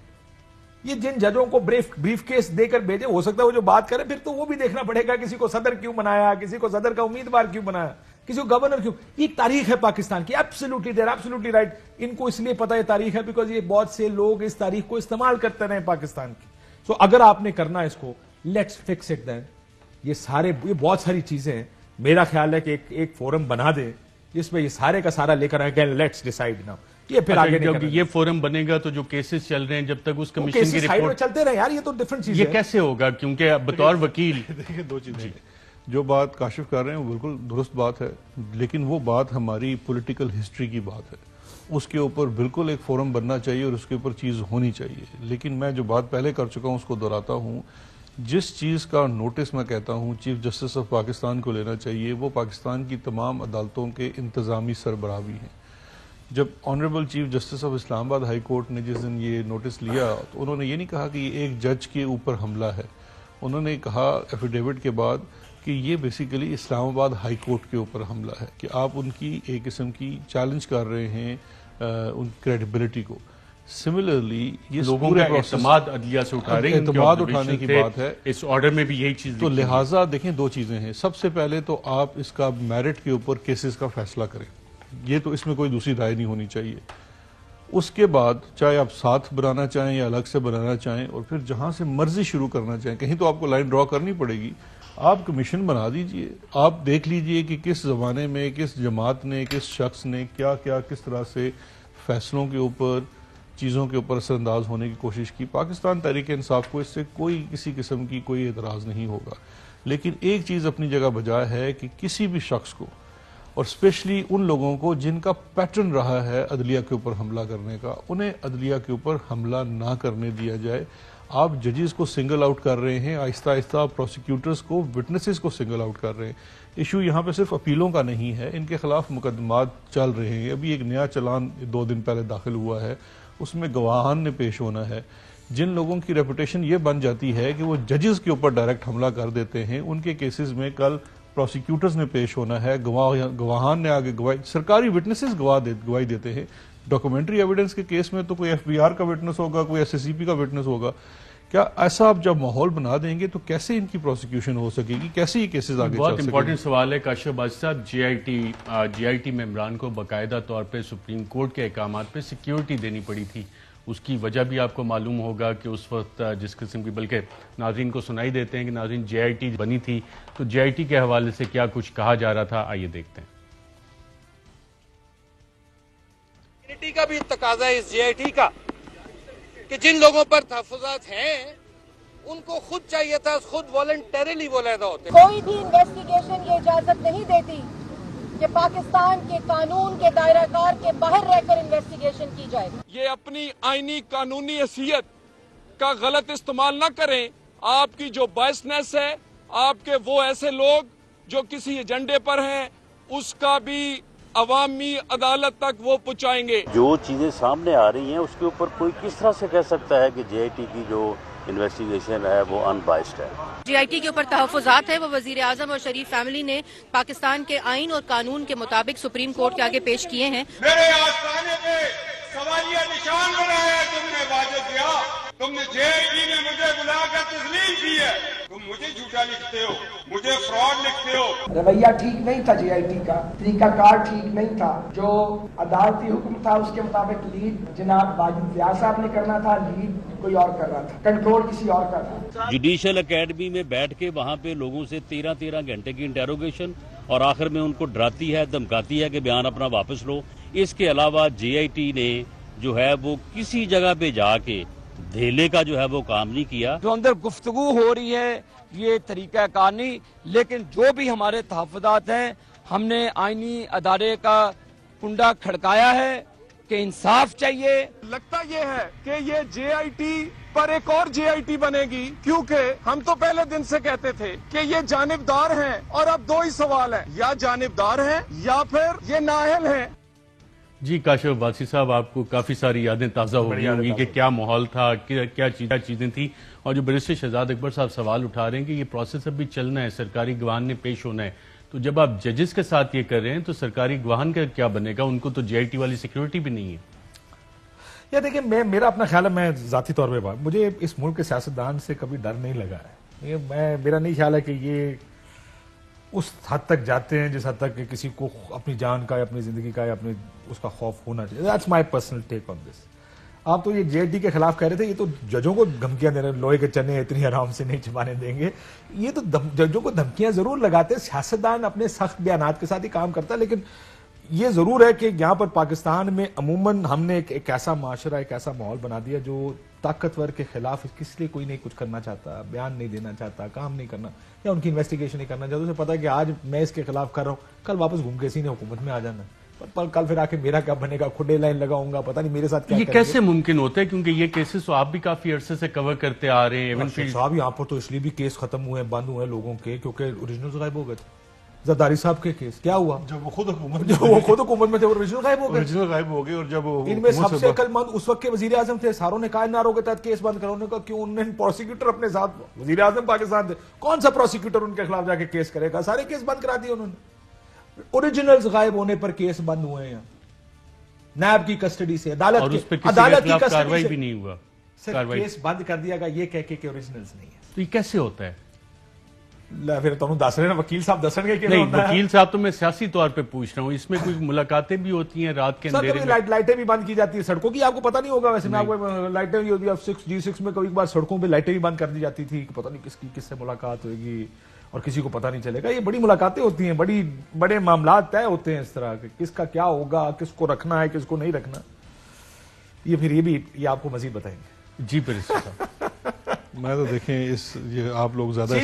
یہ جن ججوں کو بریف کیس دے کر بھیجے, ہو سکتا ہے وہ جو بات کرے پھر تو وہ بھی دیکھنا پڑے گا کسی کو صدر کیوں بنایا, کسی کو صدر کا امیدوار کیوں بنایا. کسی کو گورنر کیوں؟ یہ تاریخ ہے پاکستان کی. Absolutely they are absolutely right. ان کو اس لیے پتا یہ تاریخ ہے بیکاز یہ بہت سے لوگ اس تاریخ کو استعمال کرتے رہے پاکستان کی. سو اگر آپ نے کرنا ہے اس کو, لیٹس فکس اٹ دین. یہ بہت ساری چیزیں ہیں. میرا خیال ہے کہ ایک فورم بنا دے جس میں یہ سارے کا سارا لے کر آئے کہ لیٹس ڈیسائیڈ ناؤ. یہ پھر آگے جب یہ فورم بنے گا تو جو کیسز چل رہے ہیں جب تک اس کمیشن کی رپورٹ چلتے رہے یار, یہ تو ڈفرنٹ چیز ہے. یہ کیسے ہوگا؟ کیونکہ بطور وکیل دیکھیں دو چیزیں, جو بات کاشف کر رہے ہیں وہ بالکل درست بات ہے, لیکن وہ بات ہماری پولیٹیکل ہسٹری کی بات ہے. اس کے اوپر بالکل ایک فورم بننا چاہیے اور اس کے اوپر چیز ہونی چاہیے. لیکن میں جو بات پہلے کر چکا ہوں اس کو دہراتا ہوں, جس چیز کا نوٹس میں کہتا ہوں چیف جسٹس آف پاکستان کو لینا چاہیے وہ پاکستان کی تمام عدالتوں کے انتظامی سربراہ بھی ہیں. جب آنریبل چیف جسٹس آف اسلام آباد ہائی کورٹ نے جس دن یہ نوٹس لیا تو انہوں نے یہ نہیں کہا کہ یہ ایک جج کے اوپر حملہ ہے. انہوں نے کہا ایفیڈیوٹ کے بعد کہ یہ بیسیکلی اسلام آباد ہائی کورٹ کے اوپر حملہ ہے, کہ آپ ان کی ایک قسم کی چیلنج کر رہے ہیں ان کریڈیبلٹی کو. سملرلی یہ لوگوں کا اعتماد عدلیہ سے اٹھا رہے ہیں, اعتماد اٹھانے کی بات ہے. اس آرڈر میں بھی یہی چیز تو لہٰذا دیکھیں دو چیزیں ہیں. سب سے پہلے تو آپ اس کا میرٹ کے اوپر کیسز کا فیصلہ کریں, یہ تو اس میں کوئی دوسری رائے نہیں ہونی چاہیے. اس کے بعد چاہے آپ ساتھ بنانا چاہیں یا الگ سے بنانا چاہیں اور پھر جہاں سے مرضی شروع کرنا چاہیں, کہیں تو آپ کو لائن ڈرا کرنی پڑے گی. آپ کمیشن بنا دیجئے, آپ دیکھ لیجئے کہ کس زمانے میں کس جماعت نے کس شخص نے کیا کیا کس طرح سے فیصلوں کے اوپر چیزوں کے اوپر اثر انداز ہونے کی کوشش کی. پاکستان تحریک انصاف کو اس سے کسی قسم کی کوئی اعتراض نہیں ہوگا. لیکن ایک چیز اپنی جگہ بجا ہے کہ کسی بھی شخص کو, اور اسپیشلی ان لوگوں کو جن کا پیٹرن رہا ہے عدلیہ کے اوپر حملہ کرنے کا, انہیں عدلیہ کے اوپر حملہ نہ کرنے دیا جائے. آپ ججز کو سنگل آؤٹ کر رہے ہیں, آہستہ آہستہ پروسیکیوٹرز کو, وٹنسز کو سنگل آؤٹ کر رہے ہیں. ایشو یہاں پہ صرف اپیلوں کا نہیں ہے, ان کے خلاف مقدمات چل رہے ہیں. ابھی ایک نیا چلان 2 دن پہلے داخل ہوا ہے, اس میں گواہان نے پیش ہونا ہے. جن لوگوں کی ریپوٹیشن یہ بن جاتی ہے کہ وہ ججز کے اوپر ڈائریکٹ حملہ کر دیتے ہیں, ان کے کیسز میں کل پروسیکیوٹرز نے پیش ہونا ہے, گواہان نے آگے گواہی, سرکاری وٹنسز گواہی دیتے ہیں. ڈاکومنٹری ایویڈنس کے کیس میں تو کوئی ایف بی آر کا وٹنس ہوگا, کوئی ایس ایس سی پی کا وٹنس ہوگا. کیا ایسا آپ جب ماحول بنا دیں گے تو کیسے ان کی پروسیکیوشن ہو سکے گی, کیسے یہ کیسز آگے چل سکیں گے؟ بہت امپورٹنٹ سوال ہے کاشف باجی صاحب. جے آئی ٹی ممبران کو باقاعدہ طور پہ سپریم کورٹ کے احکامات پہ سیکیورٹی دینی پڑی تھی. اس کی وجہ بھی آپ کو معلوم ہوگا کہ اس وقت جس قسم کی, بلکہ ناظرین کو سنائی دیتے ہیں کہ ناظرین جے آئی ٹی بنی تھی تو جے آئی ٹی کے حوالے سے کیا کچھ کہا جا رہا تھا, آئیے دیکھتے ہیں. کا بھی تقاضا ہے اس جے آئی ٹی کا کہ جن لوگوں پر تحفظات ہیں ان کو خود چاہیے تھا, خود والنٹریلی وہ علیحدہ ہوتے. کوئی بھی انویسٹیگیشن یہ اجازت نہیں دیتی کہ پاکستان کے قانون کے دائرہ کار کے باہر رہ کر انویسٹیگیشن کی جائے. یہ اپنی آئینی قانونی حیثیت کا غلط استعمال نہ کریں. آپ کی جو بائسنس ہے, آپ کے وہ ایسے لوگ جو کسی ایجنڈے پر ہیں, اس کا بھی عوامی عدالت تک وہ پہنچائیں گے. جو چیزیں سامنے آ رہی ہیں اس کے اوپر کوئی کس طرح سے کہہ سکتا ہے کہ جے آئی ٹی کی جو انویسٹیگیشن ہے وہ ان بائسڈ ہے. جے آئی ٹی کے اوپر تحفظات ہے وہ وزیر اعظم اور شریف فیملی نے پاکستان کے آئین اور قانون کے مطابق سپریم کورٹ کے آگے پیش کیے ہیں. میرے آستانے پہ سوالیہ نشان بنایا تم نے, واجب کیا تم نے جے آئی ٹی نے مجھے بلا کر تسلیم کی ہے. تم مجھے جھوٹا لکھتے ہو, مجھے فراڈ لکھتے ہو. رویہ ٹھیک نہیں تھا جے آئی ٹی کا, طریقہ کار ٹھیک نہیں تھا. جو عدالتی حکم تھا اس کے مطابق لیڈ جناب واجد ضیاء صاحب نے کرنا تھا, لیڈ کوئی اور کر رہا تھا, کنٹرول کسی اور کا تھا. جوڈیشل اکیڈمی میں بیٹھ کے وہاں پہ لوگوں سے 13 گھنٹے کی انٹیروگیشن اور آخر میں ان کو ڈراتی ہے, دھمکاتی ہے کہ بیان اپنا واپس لو. اس کے علاوہ جے آئی ٹی نے جو ہے وہ کسی جگہ پہ جا کے دھیلے کا جو ہے وہ کام نہیں کیا. جو اندر گفتگو ہو رہی ہے یہ طریقہ کار نہیں, لیکن جو بھی ہمارے تحفظات ہیں ہم نے آئینی ادارے کا کنڈا کھڑکایا ہے کہ انصاف چاہیے. لگتا یہ ہے کہ یہ جے آئی ٹی پر ایک اور جے آئی ٹی بنے گی, کیونکہ ہم تو پہلے دن سے کہتے تھے کہ یہ جانبدار ہیں, اور اب 2 ہی سوال ہیں, یا جانبدار ہیں یا پھر یہ نااہل ہیں. جی کاشف باجی صاحب, آپ کو کافی ساری یادیں تازہ ہو گئی ہوں گی کہ کیا ماحول تھا, کیا چیزیں تھیں. اور جو بیرسٹر شہزاد اکبر صاحب سوال اٹھا رہے ہیں کہ یہ پروسیس اب بھی چلنا ہے, سرکاری گواہان نے پیش ہونا ہے, تو جب آپ ججز کے ساتھ یہ کر رہے ہیں تو سرکاری گواہان کا کیا بنے گا؟ ان کو تو جے آئی ٹی والی سیکیورٹی بھی نہیں ہے. یا دیکھیں, میرا اپنا خیال ہے, میں ذاتی طور پہ بات, مجھے اس ملک کے سیاستدان سے کبھی ڈر نہیں لگا ہے. میرا نہیں خیال ہے کہ یہ اس حد تک جاتے ہیں جس حد تک کہ کسی کو اپنی جان کا یا اپنی زندگی کا یا اپنے اس کا خوف ہونا چاہیے. That's my personal take on this. آپ تو یہ JIT کے خلاف کہہ رہے تھے, یہ تو ججوں کو دھمکیاں دے رہے ہیں, لوہے کے چنے اتنی آرام سے نہیں چبانے دیں گے. یہ تو ججوں کو دھمکیاں ضرور لگاتے ہیں, سیاستدان اپنے سخت بیانات کے ساتھ ہی کام کرتا ہے, لیکن یہ ضرور ہے کہ یہاں پر پاکستان میں عموماً ہم نے ایک ایسا معاشرہ, ایک ایسا ماحول بنا دیا جو طاقتور کے خلاف کس لیے کوئی نہیں کچھ کرنا چاہتا, بیان نہیں دینا چاہتا, کام نہیں کرنا یا ان کی انویسٹیگیشن نہیں کرنا چاہتا. اسے پتا ہے کہ آج میں اس کے خلاف کر رہا ہوں, کل واپس گھوم کے اسی نے حکومت میں آ جانا, پر کل پھر آ کے میرا کیا بنے گا, کھڈے لائن لگاؤں گا, پتہ نہیں میرے ساتھ کیا. یہ کیسے ممکن ہوتا ہے, کیونکہ یہ کیسز تو آپ بھی کافی عرصے سے کور کرتے آ رہے ہیں. صاحب یہاں پر تو اس لیے بھی کیس ختم ہوئے ہیں, بند ہوئے ہیں لوگوں کے, کیونکہ اوریجنل غائب ہو گئے تھے. زرداری صاحب کے کیس کیا ہوا جب وہ خود حکومت میں تھے, اوریجنل غائب ہو گئے. اور جب ان میں سب سے عقل مند اس وقت کے وزیر اعظم تھے, ساروں نے کہا ناروں کے تحت کیس بند کرو. نے کہا کیوں, انہوں نے پروسیکیوٹر اپنے ساتھ, وزیر اعظم پاکستان تھے, کون سا پروسیکیوٹر ان کے خلاف جا کے کیس کرے گا, سارے کیس بند کرا دیے انہوں نے. اوریجنلز غائب ہونے پر کیس بند ہوئے ہیں نیب کی کسٹڈی سے, عدالت کی کارروائی بھی نہیں ہوا, کیس بند کر دیا گا یہ کہہ کے کہ اوریجنلز نہیں ہے. تو یہ کیسے ہوتا ہے؟ پھر تمہیں دس رہے نا, وکیل صاحب دس رہے کہ نہیں, وکیل صاحب تو میں سیاسی طور پہ پوچھ رہا ہوں, اس میں کوئی ملاقاتیں بھی ہوتی ہیں رات کے اندھیرے میں؟ لائٹیں بھی بند کی جاتی ہیں سڑکوں کی, آپ کو پتہ نہیں ہوگا ویسے, میں آپ کو لائٹیں بھی ہوتی ہے G6 میں کبھی بار سڑکوں پہ لائٹیں بھی بند کر دی جاتی تھی, پتہ نہیں کس کی کس سے ملاقات ہوئے گی اور کسی کو پتہ نہیں چلے گا. یہ بڑی ملاقاتیں ہوتی ہیں, بڑے معاملات طے ہوتے ہیں اس طرح کہ کس کا کیا ہوگا, کس کو رکھنا ہے کس کو نہیں رکھنا. یہ پھر یہ آپ کو مزید بتائیں گے. جی پھر میں تو دیکھیں یہ آپ لوگ زیادہ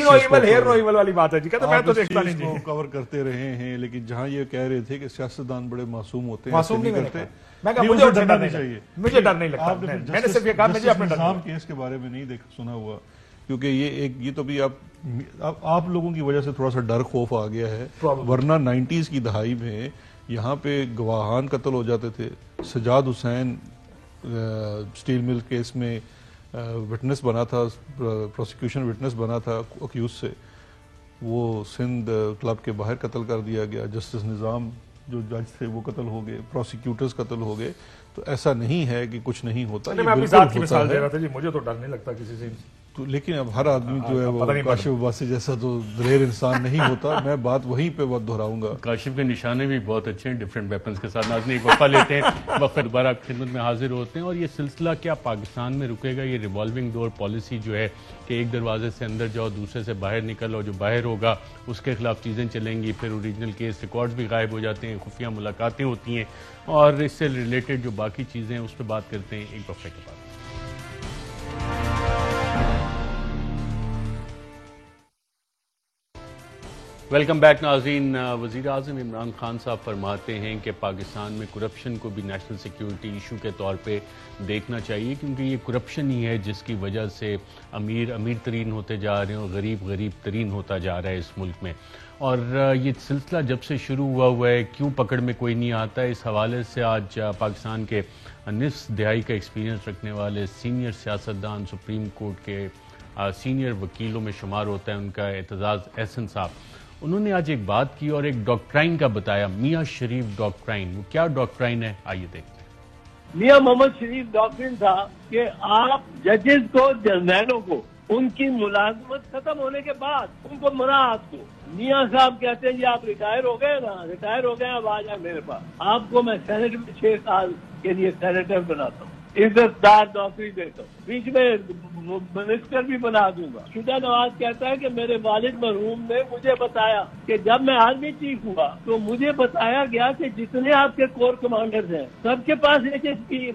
والی بات ہے جی, کہتے میں تو دیکھتا نہیں کو کور کرتے رہے ہیں, لیکن جہاں یہ کہہ رہے تھے کہ سیاستدان بڑے معصوم ہوتے ہیں, معصوم نہیں کرتے, میں کہا مجھے ڈرنا نہیں چاہیے, مجھے ڈر نہیں لگتا. میں نے صرف یہ کہا مجھے اپنے نظام کیس کے بارے میں نہیں سنا ہوا, کیونکہ یہ تو بھی آپ لوگوں کی وجہ سے تھوڑا سا ڈر خوف آ گیا ہے, ورنہ 90s کی دہائی میں یہاں پہ گواہان قتل ہو جاتے تھے. سجاد حسین سٹیل مل کیس میں وٹنس بنا تھا, پروسیکیوشن وٹنس بنا تھا اکیوز سے, وہ سندھ کلب کے باہر قتل کر دیا گیا. جسٹس نظام جو جج تھے وہ قتل ہو گئے, پروسیکیوٹرز قتل ہو گئے. تو ایسا نہیں ہے کہ کچھ نہیں ہوتا. میں اپنی ذات کی مثال دے رہا تھا جی, مجھے تو ڈر نہیں لگتا کسی سے. لیکن اب ہر آدمی جو ہے وہ کاشف عباسی جیسا تو دلیر انسان نہیں ہوتا. میں بات وہیں پہ بہت دہراؤں گا. کاشف کے نشانے بھی بہت اچھے ہیں ڈیفرنٹ ویپنز کے ساتھ. ناظرین ایک وقفہ لیتے ہیں, وقت دوبارہ خدمت میں حاضر ہوتے ہیں. اور یہ سلسلہ کیا پاکستان میں رکے گا؟ یہ ریوالونگ ڈور پالیسی جو ہے کہ ایک دروازے سے اندر جاؤ دوسرے سے باہر نکل, اور جو باہر ہوگا اس کے خلاف چیزیں چلیں گی. پھر اوریجنل کیس ریکارڈز بھی غائب ہو جاتے ہیں, خفیہ ملاقاتیں ہوتی ہیں, اور اس سے ریلیٹڈ جو باقی چیزیں ہیں اس پہ بات کرتے ہیں ایک وقفے کے بعد. ویلکم بیک ناظرین. وزیر اعظم عمران خان صاحب فرماتے ہیں کہ پاکستان میں کرپشن کو بھی نیشنل سیکیورٹی ایشو کے طور پہ دیکھنا چاہیے, کیونکہ یہ کرپشن ہی ہے جس کی وجہ سے امیر امیر ترین ہوتے جا رہے ہیں اور غریب غریب ترین ہوتا جا رہا ہے اس ملک میں. اور یہ سلسلہ جب سے شروع ہوا ہے کیوں پکڑ میں کوئی نہیں آتا, اس حوالے سے آج پاکستان کے نصف دہائی کا ایکسپیرینس رکھنے والے سینئر سیاستدان, سپریم کورٹ کے سینئر وکیلوں میں شمار ہوتا ہے ان کا اعتزاز احسن صاحب, انہوں نے آج ایک بات کی اور ایک ڈاکٹرائن کا بتایا, میاں شریف ڈاکٹرائن. وہ کیا ڈاکٹرائن ہے, آئیے دیکھتے ہیں. میاں محمد شریف ڈاکٹرائن تھا کہ آپ ججز کو, جرنیلوں کو ان کی ملازمت ختم ہونے کے بعد ان کو مراحت کو, میاں صاحب کہتے ہیں جی آپ ریٹائر ہو گئے نا, ریٹائر ہو گئے, اب آ جائیں میرے پاس, آپ کو میں سینٹ میں 6 سال کے لیے سینیٹر بناتا ہوں, عزت دار نوکری دیتا ہوں, بیچ میں منسٹر بھی بنا دوں گا. شجاع نواز کہتا ہے کہ میرے والد مرحوم نے مجھے بتایا کہ جب میں آرمی چیف ہوا تو مجھے بتایا گیا کہ جتنے آپ کے کور کمانڈرز ہیں سب کے پاس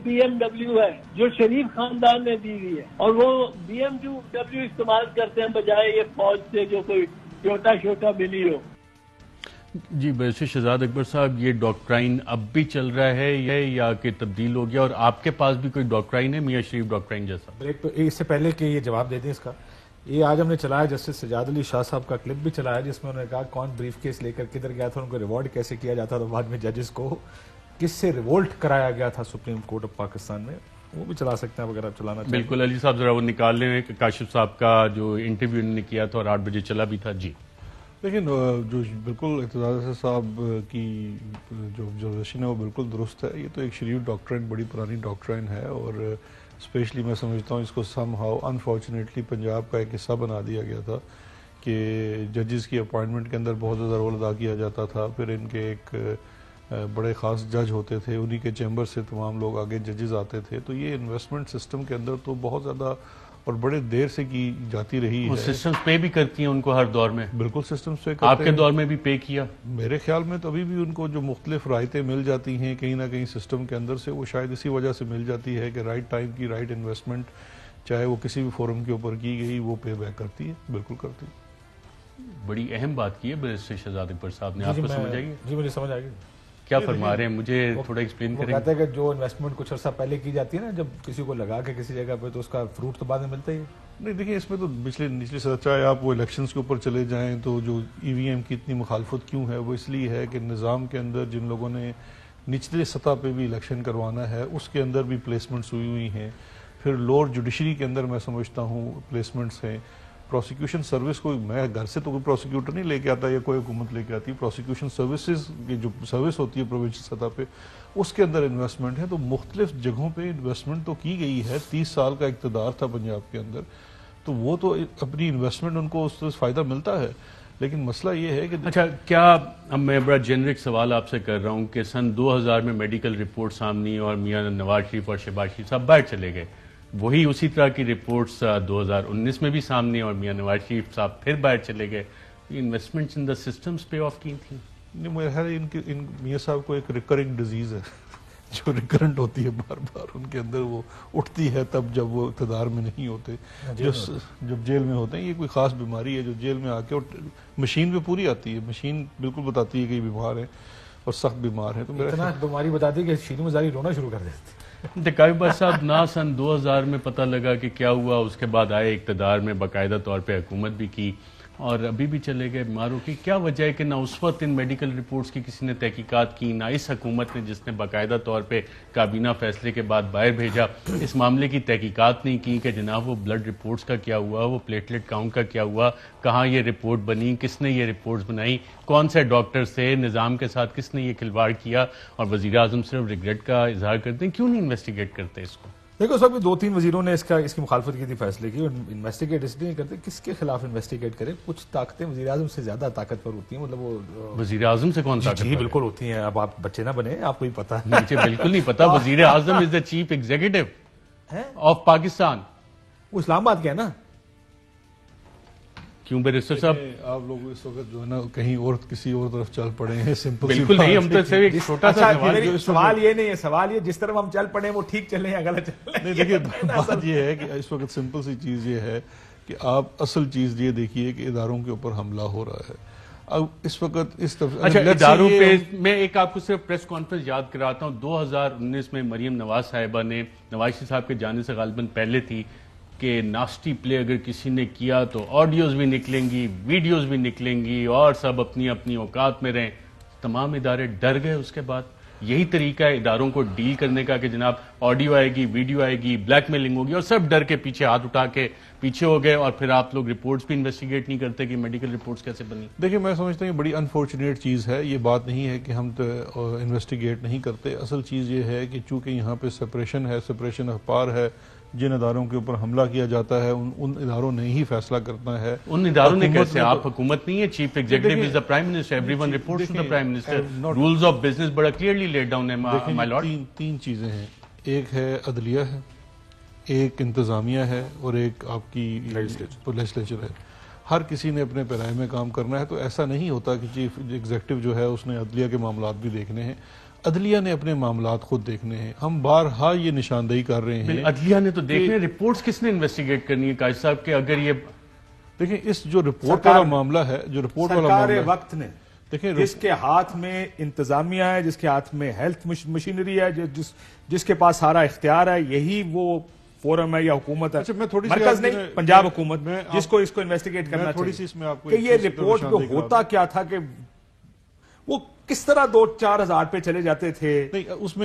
BMW ہے جو شریف خاندان نے دی ہوئی ہے, اور وہ BMW استعمال کرتے ہیں بجائے یہ فوج سے جو کوئی چھوٹا ملی ہو. جی ویسے شہزاد اکبر صاحب, یہ ڈاکٹرائن اب بھی چل رہا ہے یا کہ تبدیل ہو گیا, اور آپ کے پاس بھی کوئی ڈاکٹرائن ہے میاں شریف ڈاکٹرائن جیسا؟ اس سے پہلے کہ یہ جواب دے دیں اس کا, یہ آج ہم نے چلایا جسٹس سجاد علی شاہ صاحب کا کلپ بھی چلایا جس میں انہوں نے کہا کون بریف کیس لے کر کدھر گیا تھا, ان کو ریوارڈ کیسے کیا جاتا تھا, بعد میں ججز کو کس سے ریوولٹ کرایا گیا تھا سپریم کورٹ آف پاکستان میں. وہ بھی چلا سکتے ہیں اگر آپ چلانا چاہیں. بالکل علی صاحب ذرا وہ نکال لیں کہ کاشف صاحب کا جو انٹرویو انہوں نے کیا تھا اور 8 بجے چلا بھی تھا. جی لیکن جو بالکل اعتزاز صاحب کی جو آبزرویشن ہے وہ بالکل درست ہے. یہ تو ایک شریف ڈاکٹرائن بڑی پرانی ڈاکٹرائن ہے, اور اسپیشلی میں سمجھتا ہوں اس کو سم ہاؤ انفارچونیٹلی پنجاب کا ایک حصہ بنا دیا گیا تھا کہ ججز کی اپوائنٹمنٹ کے اندر بہت زیادہ رول ادا کیا جاتا تھا. پھر ان کے ایک بڑے خاص جج ہوتے تھے, انہی کے چیمبر سے تمام لوگ آگے ججز آتے تھے. تو یہ انویسٹمنٹ سسٹم کے اندر تو بہت زیادہ اور بڑے دیر سے کی جاتی رہی ہے. سسٹمز پے بھی کرتی ہیں ان کو ہر دور میں؟ بالکل سسٹمز پے کرتے ہیں. آپ کے دور میں بھی پے کیا؟ میرے خیال میں تو ابھی بھی ان کو جو مختلف رائتیں مل جاتی ہیں کہیں نہ کہیں سسٹم کے اندر سے, وہ شاید اسی وجہ سے مل جاتی ہے کہ رائٹ ٹائم کی رائٹ انویسٹمنٹ چاہے وہ کسی بھی فورم کے اوپر کی گئی وہ پے بیک کرتی ہے. بالکل کرتی ہے. بڑی اہم بات کی ہے بیرسٹر شہزاد اکبر صاحب نے. آپ کو سمجھ آئی؟ جی مجھے سمجھ آ گئی. کیا فرما رہے ہیں, مجھے تھوڑا ایکسپلین کریں. وہ کہتے ہیں کہ جو انویسٹمنٹ کچھ عرصہ پہلے کی جاتی ہے نا, جب کسی کو لگا کے کسی جگہ پہ, تو اس کا فروٹ تو بعد میں ملتا ہی ہے. نہیں دیکھیں, اس میں تو نچلی سطح, چاہے آپ وہ الیکشنز کے اوپر چلے جائیں تو جو ای وی ایم کی اتنی مخالفت کیوں ہے, وہ اس لیے ہے کہ نظام کے اندر جن لوگوں نے نچلے سطح پہ بھی الیکشن کروانا ہے اس کے اندر بھی پلیسمنٹس ہوئی ہیں. پھر لوور جوڈیشری کے اندر میں سمجھتا ہوں پلیسمنٹس ہیں. پروسیکیوشن سروس کو, میں گھر سے تو کوئی پروسیکیوٹر نہیں لے کے آتا یا کوئی حکومت لے کے آتی. پروسیکیوشن سروسز کی جو سروس ہوتی ہے پروونشل سطح پہ, اس کے اندر انویسٹمنٹ ہے. تو مختلف جگہوں پہ انویسٹمنٹ تو کی گئی ہے. 30 سال کا اقتدار تھا پنجاب کے اندر, تو وہ تو اپنی انویسٹمنٹ ان کو اس سے فائدہ ملتا ہے. لیکن مسئلہ یہ ہے کہ اچھا, کیا اب میں بڑا جنرک سوال آپ سے کر رہا ہوں کہ سن 2000 میں میڈیکل رپورٹ سامنے اور میاں نواز شریف اور شہباز شریف صاحب باہر چلے گئے, وہی اسی طرح کی رپورٹس 2019 میں بھی سامنے اور میاں نواز شریف صاحب پھر باہر چلے گئے. Investments in the systems pay off کی تھیں. میرے خیال ان میاں صاحب کو ایک ریکرنگ ڈیزیز ہے جو ریکرنٹ ہوتی ہے بار بار ان کے اندر, وہ اٹھتی ہے تب جب وہ اقتدار میں نہیں ہوتے, جب جیل میں ہوتے ہیں. یہ کوئی خاص بیماری ہے جو جیل میں آ کے مشین پہ پوری آتی ہے. مشین بالکل بتاتی ہے کہ یہ بیمار ہیں اور سخت بیمار ہیں. تو اتنا بیماری بتاتی ہے کہ شیریں مزاری رونا شروع کر دیتے. دکاوی صاحب, نہ سن 2000 میں پتہ لگا کہ کیا ہوا, اس کے بعد آئے اقتدار میں, باقاعدہ طور پہ حکومت بھی کی, اور ابھی بھی چلے گئے بیماروں کی. کیا وجہ ہے کہ نہ اس وقت ان میڈیکل رپورٹس کی کسی نے تحقیقات کی, نہ اس حکومت نے جس نے باقاعدہ طور پہ کابینہ فیصلے کے بعد باہر بھیجا اس معاملے کی تحقیقات نہیں کی کہ جناب وہ بلڈ رپورٹس کا کیا ہوا, وہ پلیٹلیٹ کاؤنٹ کا کیا ہوا, کہاں یہ رپورٹ بنی, کس نے یہ رپورٹس بنائی, کون سے ڈاکٹرز تھے, نظام کے ساتھ کس نے یہ کھلواڑ کیا, اور وزیر اعظم صرف ریگریٹ کا اظہار کرتے ہیں. کیوں نہیں انویسٹیگیٹ کرتے اس کو؟ دیکھو, اس وقت 2-3 وزیروں نے اس کی مخالفت کی تھی فیصلے کی, اور انویسٹیگیٹ اس لیے نہیں کرتے. کس کے خلاف انویسٹیگیٹ کرے؟ کچھ طاقتیں وزیر اعظم سے زیادہ طاقتور ہوتی ہیں. مطلب وہ وزیر اعظم سے کون طاقتور؟ جی بالکل ہوتی ہیں. اب آپ بچے نہ بنے, آپ کو ہی پتا. مجھے بالکل نہیں پتا. وزیر اعظم از دا چیف ایگزیکٹو آف پاکستان. وہ اسلام آباد کے ہے نا. کیوں بیرسٹر صاحب آپ لوگ اس وقت جو ہے نا کہیں اور کسی اور طرف چل پڑے ہیں؟ سمپل بالکل نہیں, ہم تو صرف ایک چھوٹا سا سوال یہ نہیں ہے. سوال یہ جس طرف ہم چل پڑے وہ ٹھیک چلیں یا غلط چلیں. نہیں دیکھیے, بات یہ ہے کہ اس وقت سمپل سی چیز یہ ہے کہ آپ اصل چیز یہ دیکھیے کہ اداروں کے اوپر حملہ ہو رہا ہے اب اس وقت. اچھا, اداروں پہ میں ایک آپ کو صرف پریس کانفرنس یاد کراتا ہوں. 2019 میں مریم نواز صاحبہ نے, نواز شریف صاحب کے جانے سے غالباً پہلے تھی, کہ ناسٹی پلے اگر کسی نے کیا تو آڈیوز بھی نکلیں گی, ویڈیوز بھی نکلیں گی, اور سب اپنی اپنی اوقات میں رہیں. تمام ادارے ڈر گئے اس کے بعد. یہی طریقہ ہے اداروں کو ڈیل کرنے کا کہ جناب آڈیو آئے گی, ویڈیو آئے گی, بلیک میلنگ ہوگی, اور سب ڈر کے پیچھے ہاتھ اٹھا کے پیچھے ہو گئے, اور پھر آپ لوگ رپورٹس بھی انویسٹیگیٹ نہیں کرتے کہ میڈیکل رپورٹس کیسے بنی. دیکھیں, میں سمجھتا ہوں یہ بڑی انفارچونیٹ چیز ہے. یہ بات نہیں ہے کہ ہم انویسٹیگیٹ نہیں کرتے. اصل چیز یہ ہے کہ چونکہ یہاں پہ سپریشن ہے, سپریشن آف پاور ہے, جن اداروں کے اوپر حملہ کیا جاتا ہے ان اداروں نے ہی فیصلہ کرنا ہے. ان اداروں نے کیسے؟ آپ حکومت نہیں ہے, chief executive is the prime minister, everyone reports to the prime minister. Rules of business بڑا کلیئرلی لیڈ ڈاؤن ہے مائی لارڈ. تین چیزیں ہیں. ایک ہے عدلیہ ہے, ایک انتظامیہ ہے, اور ایک آپ کی لیجسلیچر ہے. ہر کسی نے اپنے پیرائے میں کام کرنا ہے. تو ایسا نہیں ہوتا کہ چیف ایگزیکٹو جو ہے اس نے عدلیہ کے معاملات بھی دیکھنے ہیں. عدلیہ نے اپنے معاملات خود دیکھنے ہیں. ہم بارہا یہ نشاندہی کر رہے ہیں. عدلیہ نے تو دیکھنے, رپورٹس کس نے انویسٹیگیٹ کرنی ہے قائد صاحب کہ اگر یہ دیکھیں اس جو رپورٹ والا معاملہ ہے, جو رپورٹ والا معاملہ ہے, وقت نے دیکھیں جس کے ہاتھ میں انتظامیہ ہے, جس کے ہاتھ میں ہیلتھ مشینری ہے, جس کے پاس سارا اختیار ہے, یہی وہ فورم ہے یا حکومت ہے. مرکز نہیں, پنجاب حکومت جس کو اس کو انویسٹیگیٹ کرنا چاہیے کہ یہ رپورٹ جو ہوتا کیا تھا, کہ وہ کس طرح 2-4 ہزار پہ چلے جاتے تھے,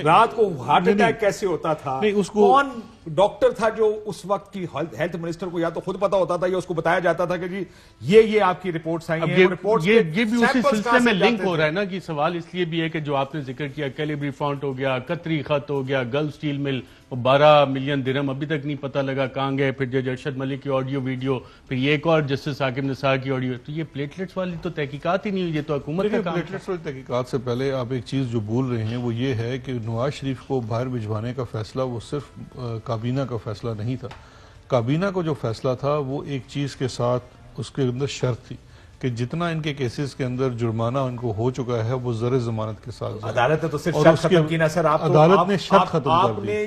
رات کو ہارٹ اٹیک کیسے ہوتا تھا, کون ڈاکٹر تھا جو اس وقت کی ہیلتھ منسٹر کو یا تو خود پتا ہوتا تھا یا اس کو بتایا جاتا تھا کہ جی یہ آپ کی رپورٹس آئی ہیں. یہ بھی اسی سلسلے میں لنک ہو رہا ہے نا کہ سوال اس لیے بھی ہے کہ جو آپ نے ذکر کیا کیلیبری فونٹ ہو گیا, قطری خط ہو گیا, گلف سٹیل مل, 12 ملین درہم ابھی تک نہیں پتہ لگا کہاں گئے, پھر جج ارشد ملک کی آڈیو ویڈیو, پھر یہ ایک اور جسٹس ثاقب نثار کی آڈیو. تو یہ پلیٹلیٹس والی تو تحقیقات ہی نہیں ہوئی, یہ تو حکومت کا کام ہے. پلیٹلیٹس والی تحقیقات سے پہلے آپ ایک چیز جو بھول رہے ہیں وہ یہ ہے کہ نواز شریف کو باہر بھجوانے کا فیصلہ وہ صرف کابینہ کا فیصلہ نہیں تھا. کابینہ کو جو فیصلہ تھا وہ ایک چیز کے ساتھ اس کے اندر شرط تھی کہ جتنا ان کے کیسز کے اندر جرمانہ ان کو ہو چکا ہے وہ زر ضمانت کے ساتھ جائے. عدالت نے تو صرف شرط ختم کی نا سر, عدالت نے شرط ختم کر دی. آپ نے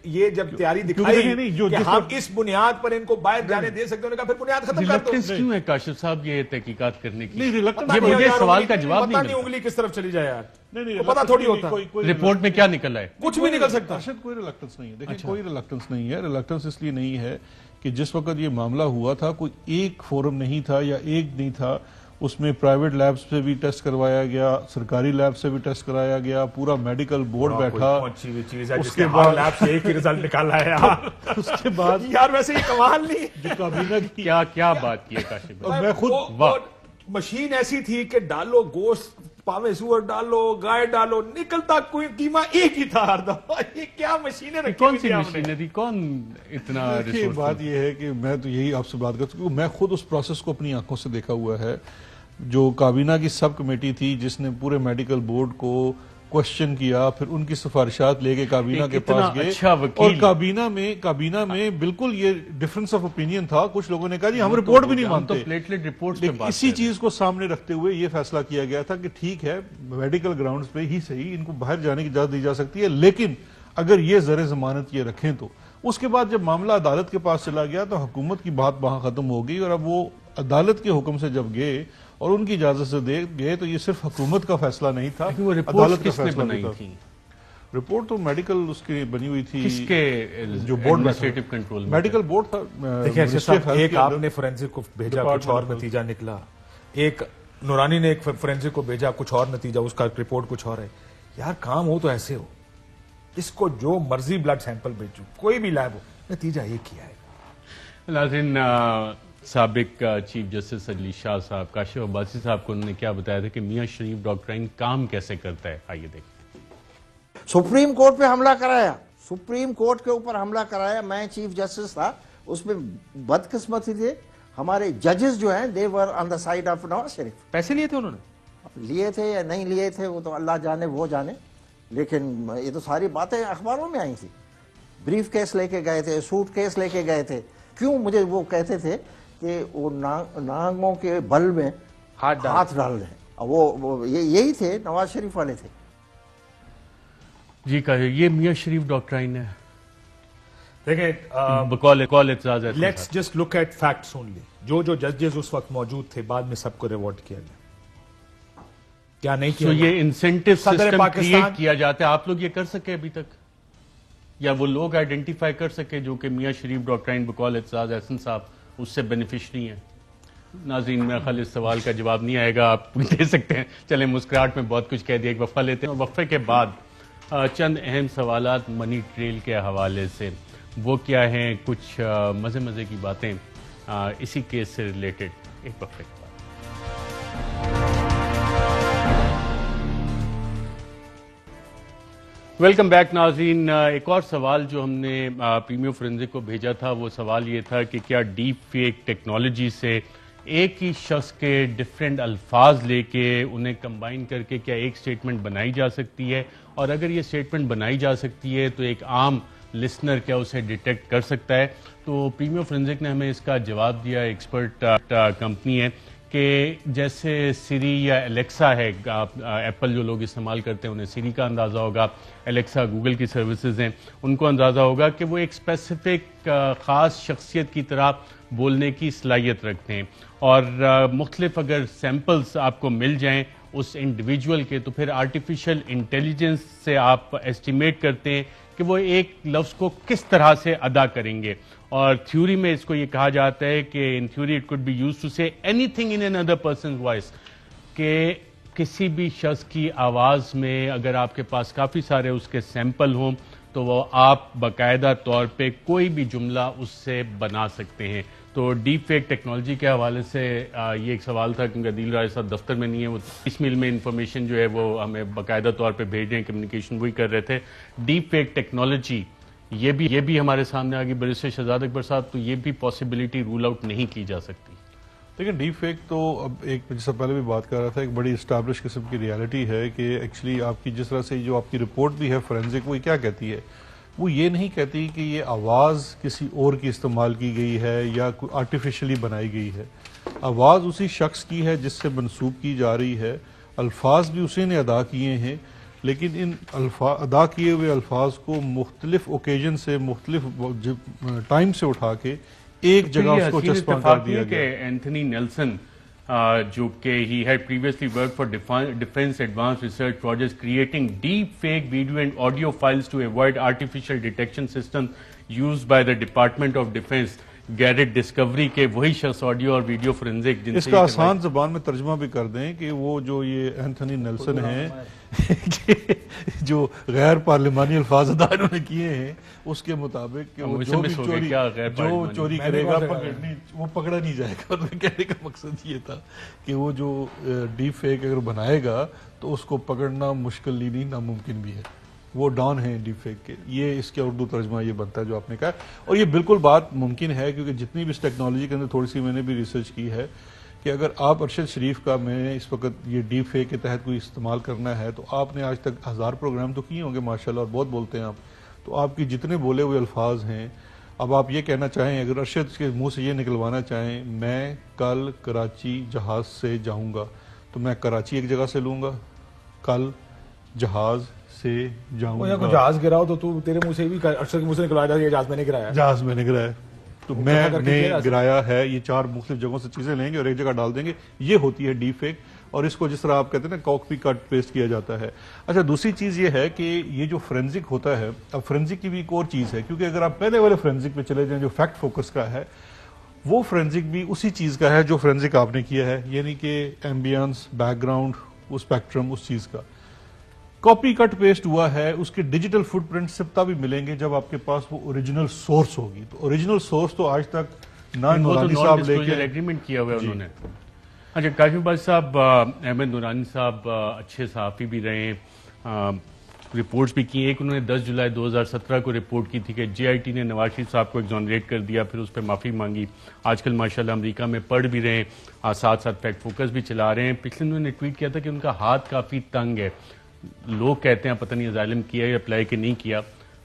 یہ جب تیاری دکھائی کہ ہم اس بنیاد پر ان کو باہر جانے دے سکتے ہیں, پھر بنیاد ختم کر دو. ریلکٹنس کیوں ہے کاشف صاحب یہ تحقیقات کرنے کی؟ یہ مجھے سوال کا جواب نہیں ملتا. انگلی کس طرف چلی جائے یار, پتہ تھوڑی ہوتا. رپورٹ میں کیا نکل ہے؟ کچھ بھی نکل سکتا. کوئی ریلکٹنس نہیں ہے. دیکھیں کوئی ریلکٹنس نہیں ہے. ریلکٹنس اس لیے نہیں ہے کہ جس وقت یہ معاملہ ہوا تھا کوئی ایک فورم نہیں تھا یا ایک نہیں تھا, اس میں پرائیویٹ لیبز سے بھی ٹیسٹ کروایا گیا, سرکاری لیب سے بھی ٹیسٹ کرایا گیا, پورا میڈیکل بورڈ بیٹھا. اس کے بعد لیب سے ایک ہی رزلٹ نکالا ہے اس کے بعد یار ویسے یہ کمال نہیں جو کابینہ کی کیا بات کی ہے کاشف. میں خود مشین ایسی تھی کہ ڈالو گوشت, پاوے سور ڈالو, گائے ڈالو, نکلتا کوئی قیمہ ایک ہی تھا ہر دفعہ. یہ کیا مشینیں رکھی؟ کون سی مشینیں تھی؟ کون اتنا ریسورس؟ بات یہ ہے کہ میں تو یہی آپ سے بات کرتا ہوں, میں خود اس پروسیس کو اپنی آنکھوں سے دیکھا ہوا ہے. جو کابینہ کی سب کمیٹی تھی جس نے پورے میڈیکل بورڈ کو کوشچن کیا, پھر ان کی سفارشات لے کے کابینہ کے پاس گئے, اور کابینہ میں بالکل یہ ڈفرنس آف اوپینین تھا. کچھ لوگوں نے کہا جی ہم رپورٹ بھی نہیں مانتے. اسی چیز کو سامنے رکھتے ہوئے یہ فیصلہ کیا گیا تھا کہ ٹھیک ہے میڈیکل گراؤنڈز پہ ہی صحیح ان کو باہر جانے کی اجازت دی جا سکتی ہے, لیکن اگر یہ زر ضمانت یہ رکھیں تو. اس کے بعد جب معاملہ عدالت کے پاس چلا گیا تو حکومت کی بات وہاں ختم ہو گئی, اور اب وہ عدالت کے حکم سے جب گئے اور ان کی اجازت سے گئے تو یہ صرف حکومت کا فیصلہ نہیں تھا, عدالت کا فیصلہ نہیں تھا. رپورٹ تو میڈیکل اس کی بنی ہوئی تھی, کس کے جو بورڈ کنٹرول میڈیکل بورڈ تھا. ایک آپ نے فورینسک کو بھیجا, کچھ اور نتیجہ نکلا. ایک نورانی نے ایک فورینسک کو بھیجا, کچھ اور نتیجہ, اس کا رپورٹ کچھ اور ہے. یار کام ہو تو ایسے ہو, اس کو جو مرضی بلڈ سیمپل بھیجو, کوئی بھی لیب ہو, نتیجہ ایک ہی آئے گا. ناظرین, سابق چیف جسٹس عدلی شاہ صاحب کاشف عباسی صاحب کو انہوں نے کیا بتایا تھا کہ میاں شریف ڈاکٹرائن کام کیسے کرتا ہے, آئیے دیکھیں. سپریم کورٹ پہ حملہ کرایا, سپریم کورٹ کے اوپر حملہ کرایا. میں چیف جسٹس تھا, اس میں بدقسمتی تھے ہمارے ججز جو ہیں, they were on the side of Nawaz Sharif. پیسے لیے تھے انہوں نے, لیے تھے یا نہیں لیے تھے وہ تو اللہ جانے وہ جانے, لیکن یہ تو ساری باتیں اخباروں میں آئی تھی. بریف کیس لے کے گئے تھے, سوٹ کیس لے کے گئے تھے. کیوں؟ مجھے وہ کہتے تھے کہ وہ نانگوں کے بل میں ہاتھ ڈال رہے ہیں, وہ یہی تھے, نواز شریف والے تھے. جی کہا یہ میاں شریف ڈاکٹرائن ہے. دیکھیں let's just look at facts only. جو ججز اس وقت موجود تھے بعد میں سب کو ریوارڈ کیا گیا, کیا نہیں کیا. یہ انسینٹیو سسٹم کریٹ کیا جاتا ہے, آپ لوگ یہ کر سکے ابھی تک, یا وہ لوگ آئیڈینٹیفائی کر سکے جو کہ میاں شریف ڈاکٹرائن بقول اعتزاز احسن صاحب اس سے بینیفیشری ہیں؟ ناظرین میرا خیال اس سوال کا جواب نہیں آئے گا, آپ دے سکتے ہیں. چلیں مسکراہٹ میں بہت کچھ کہہ دیا, ایک وقفہ لیتے ہیں, اور وقفے کے بعد چند اہم سوالات منی ٹریل کے حوالے سے. وہ کیا ہیں, کچھ مزے کی باتیں اسی کیس سے ریلیٹڈ, ایک وقفے کے بعد. ویلکم بیک ناظرین. ایک اور سوال جو ہم نے پریمیو فورینزک کو بھیجا تھا, وہ سوال یہ تھا کہ کیا ڈیپ فیک ٹیکنالوجی سے ایک ہی شخص کے ڈیفرنٹ الفاظ لے کے انہیں کمبائن کر کے کیا ایک سٹیٹمنٹ بنائی جا سکتی ہے, اور اگر یہ سٹیٹمنٹ بنائی جا سکتی ہے تو ایک عام لسنر کیا اسے ڈیٹیکٹ کر سکتا ہے؟ تو پریمیو فورینزک نے ہمیں اس کا جواب دیا. ایکسپرٹ کمپنی ہے کہ جیسے سری یا الیکسا ہے, ایپل جو لوگ استعمال کرتے ہیں انہیں سری کا اندازہ ہوگا, الیکسا گوگل کی سروسز ہیں ان کو اندازہ ہوگا کہ وہ ایک اسپیسیفک خاص شخصیت کی طرح بولنے کی صلاحیت رکھتے ہیں, اور مختلف اگر سیمپلز آپ کو مل جائیں اس انڈیویجول کے تو پھر آرٹیفیشل انٹیلیجنس سے آپ ایسٹیمیٹ کرتے ہیں کہ وہ ایک لفظ کو کس طرح سے ادا کریں گے. اور تھیوری میں اس کو یہ کہا جاتا ہے کہ in theory it could be used to say anything in another person's voice, کہ کسی بھی شخص کی آواز میں اگر آپ کے پاس کافی سارے اس کے سیمپل ہوں تو وہ آپ باقاعدہ طور پہ کوئی بھی جملہ اس سے بنا سکتے ہیں. تو ڈیپ فیک ٹیکنالوجی کے حوالے سے یہ ایک سوال تھا کیونکہ عدیل راج صاحب دفتر میں نہیں ہے, وہ اس میل میں انفارمیشن جو ہے وہ ہمیں باقاعدہ طور پہ بھیج رہے ہیں, کمیونیکیشن وہی کر رہے تھے. ڈیپ فیک ٹیکنالوجی یہ بھی ہمارے سامنے آگی بیرسٹر شہزاد اکبر صاحب, تو یہ بھی پاسبلٹی رول آؤٹ نہیں کی جا سکتی. لیکن ڈیپ فیک تو اب ایک جس سے پہلے بھی بات کر رہا تھا, ایک بڑی اسٹیبلش قسم کی ریالٹی ہے کہ ایکچولی آپ کی جس طرح سے جو آپ کی رپورٹ بھی ہے فورینزک, وہ کیا کہتی ہے, وہ یہ نہیں کہتی کہ یہ آواز کسی اور کی استعمال کی گئی ہے یا کوئی آرٹیفیشلی بنائی گئی ہے. آواز اسی شخص کی ہے جس سے منسوب کی جا رہی ہے, الفاظ بھی اسی نے ادا کیے ہیں, لیکن ان ادا کیے ہوئے الفاظ کو مختلف اوکیجن سے مختلف ٹائم سے اٹھا کے ایک جگہ اس کو چسپاں کر دیا گیا. اینتھنی نیلسن جو کہ he had previously work for defence advance research projects creating deep fake video and audio files to avoid artificial detection system used by the department of defence, Garrett Discovery کے وہی شخص audio اور video forensic. اس کا آسان زبان میں ترجمہ بھی کر دیں کہ وہ جو یہ اینتھنی نیلسن ہیں جو غیر پارلیمانی الفاظ ادا انہوں نے کیے ہیں, اس کے مطابق کہ وہ جو بھی چوری کرے گا وہ پکڑا نہیں جائے گا. کہنے کا مقصد یہ تھا کہ وہ جو ڈیپ فیک اگر بنائے گا تو اس کو پکڑنا مشکل ہی نہیں, ناممکن بھی ہے. وہ ڈان ہیں ڈیپ فیک کے. یہ اس کے اردو ترجمہ یہ بنتا ہے جو آپ نے کہا, اور یہ بالکل بات ممکن ہے کیونکہ جتنی بھی اس ٹیکنالوجی کے اندر تھوڑی سی میں نے بھی ریسرچ کی ہے کہ اگر آپ ارشد شریف کا میں نے اس وقت یہ ڈیپ فیک کے تحت کوئی استعمال کرنا ہے تو آپ نے آج تک 1000 پروگرام تو کیے ہوں گے ماشاءاللہ, اور بہت بولتے ہیں آپ, تو آپ کی جتنے بولے ہوئے الفاظ ہیں, اب آپ یہ کہنا چاہیں, اگر ارشد کے منہ سے یہ نکلوانا چاہیں میں کل کراچی جہاز سے جاؤں گا, تو میں کراچی ایک جگہ سے لوں گا, کل جہاز سے جاؤں گا. جہاز گراؤ تو تیرے منہ سے بھی ارشد کے منہ سے نکلوایا جائے, یہ جہاز میں نے گرایا, جہاز میں نے گرایا, تو میں نے گرایا ہے. یہ 4 مختلف جگہوں سے چیزیں لیں گے اور ایک جگہ ڈال دیں گے. یہ ہوتی ہے ڈیپ فیک, اور اس کو جس طرح آپ کہتے ہیں نا کاپی کٹ پیسٹ کیا جاتا ہے. اچھا, دوسری چیز یہ ہے کہ یہ جو فورینزک ہوتا ہے, اب فورینزک کی بھی ایک اور چیز ہے, کیونکہ اگر آپ پہلے والے فورینزک پہ چلے جائیں جو فیکٹ فوکس کا ہے, وہ فورینزک بھی اسی چیز کا ہے جو فورینزک آپ نے کیا ہے, یعنی کہ ایمبینس, بیک گراؤنڈ, وہ اسپیکٹرم, اس چیز کا. کاپی کٹ پیسٹ ہوا ہے, اس کے ڈیجیٹل فٹ پرنٹ سب تب بھی ملیں گے جب آپ کے پاس وہ اوریجنل سورس ہوگی. تو اوریجنل سورس تو آج تک نورانی صاحب لے کے ایگریمنٹ کیا ہوا ہے انہوں نے. اچھا, کاشف بھائی صاحب, احمد نورانی صاحب اچھے صحافی بھی رہے ہیں, رپورٹس بھی کی. ایک انہوں نے 10 جولائی 2017 کو رپورٹ کی تھی کہ جے آئی ٹی نے نواز شریف صاحب کو ایگزونریٹ کر دیا, پھر اس پہ معافی مانگی. آج کل ماشاءاللہ امریکہ میں پڑھ بھی رہے ہیں, ساتھ ساتھ فیکٹ فوکس بھی چلا رہے ہیں. پچھلے انہوں نے ٹویٹ کیا تھا کہ ان کا ہاتھ کافی تنگ ہے, لوگ کہتے ہیں پتہ نہیں ازالم کیا یا اپلائی کہ نہیں کیا.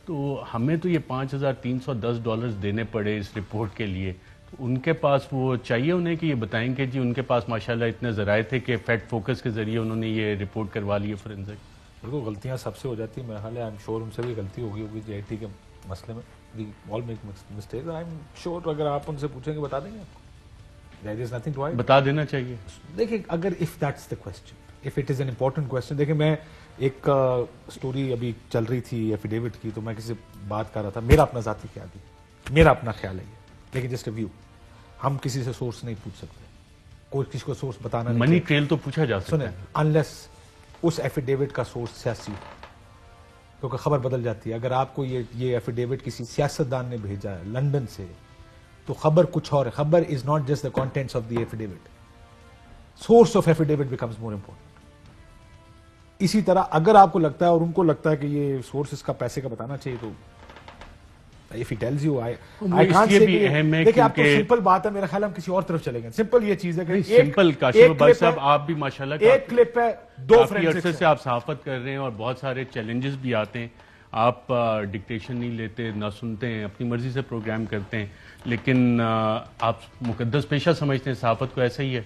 تو ہمیں تو یہ $5310 دینے پڑے اس رپورٹ کے لیے, تو ان کے پاس وہ چاہیے انہیں کہ یہ بتائیں کہ جی ان کے پاس ماشاءاللہ اتنے ذرائع تھے کہ فیکٹ فوکس کے ذریعے انہوں نے یہ رپورٹ کروا لی ہے فورینزک. بالکل, غلطیاں سب سے ہو جاتی ہیں, میرا خیال ہے آئی ایم شیور ان سے بھی غلطی ہوگی جے آئی ٹی کے مسئلے میں. We all make mistakes, I am sure اگر آپ ان سے پوچھیں گے بتا دیں گے آپ کو. دیر از نتھنگ ٹو ہائڈ, بتا دینا چاہیے. دیکھیں, اگر if that's the question, if it is an important question. دیکھیں, میں ایک سٹوری ابھی چل رہی تھی ایفیڈیوٹ کی, تو میں کسی سے بات کر رہا تھا, میرا اپنا ذاتی خیال ہے, میرا اپنا خیال ہے یہ, لیکن جسٹ اے ویو, ہم کسی سے سورس نہیں پوچھ سکتے, کوئی کسی کو سورس بتانا نہیں. منی ٹریل تو پوچھا جا سکتا ہے, انلیس اس ایفیڈیوٹ کا سورس سیاسی ہو, کیونکہ خبر بدل جاتی ہے. اگر آپ کو یہ ایفیڈیوٹ کسی سیاستدان نے بھیجا ہے لندن سے, تو خبر کچھ اور ہے. خبر is not just the contents of the affidavit, source of affidavit becomes more important. اسی طرح اگر آپ کو لگتا ہے اور ان کو لگتا ہے کہ یہ سورس اس کا پیسے کا بتانا چاہیے, تو if he tells you, I can't say کہ دیکھیں, آپ کو سمپل بات ہے, میرا خیال ہم کسی اور طرف چلیں گے. سمپل یہ چیز ہے کہ سمپل, کاشف بھائی صاحب آپ بھی ماشاءاللہ ایک کلپ ہے, 2 عرصے سے آپ صحافت کر رہے ہیں اور بہت سارے چیلنجز بھی آتے ہیں, آپ ڈکٹیشن نہیں لیتے, نہ سنتے ہیں, اپنی مرضی سے پروگرام کرتے ہیں, لیکن آپ مقدس پیشہ سمجھتے ہیں صحافت کو, ایسا ہی ہے.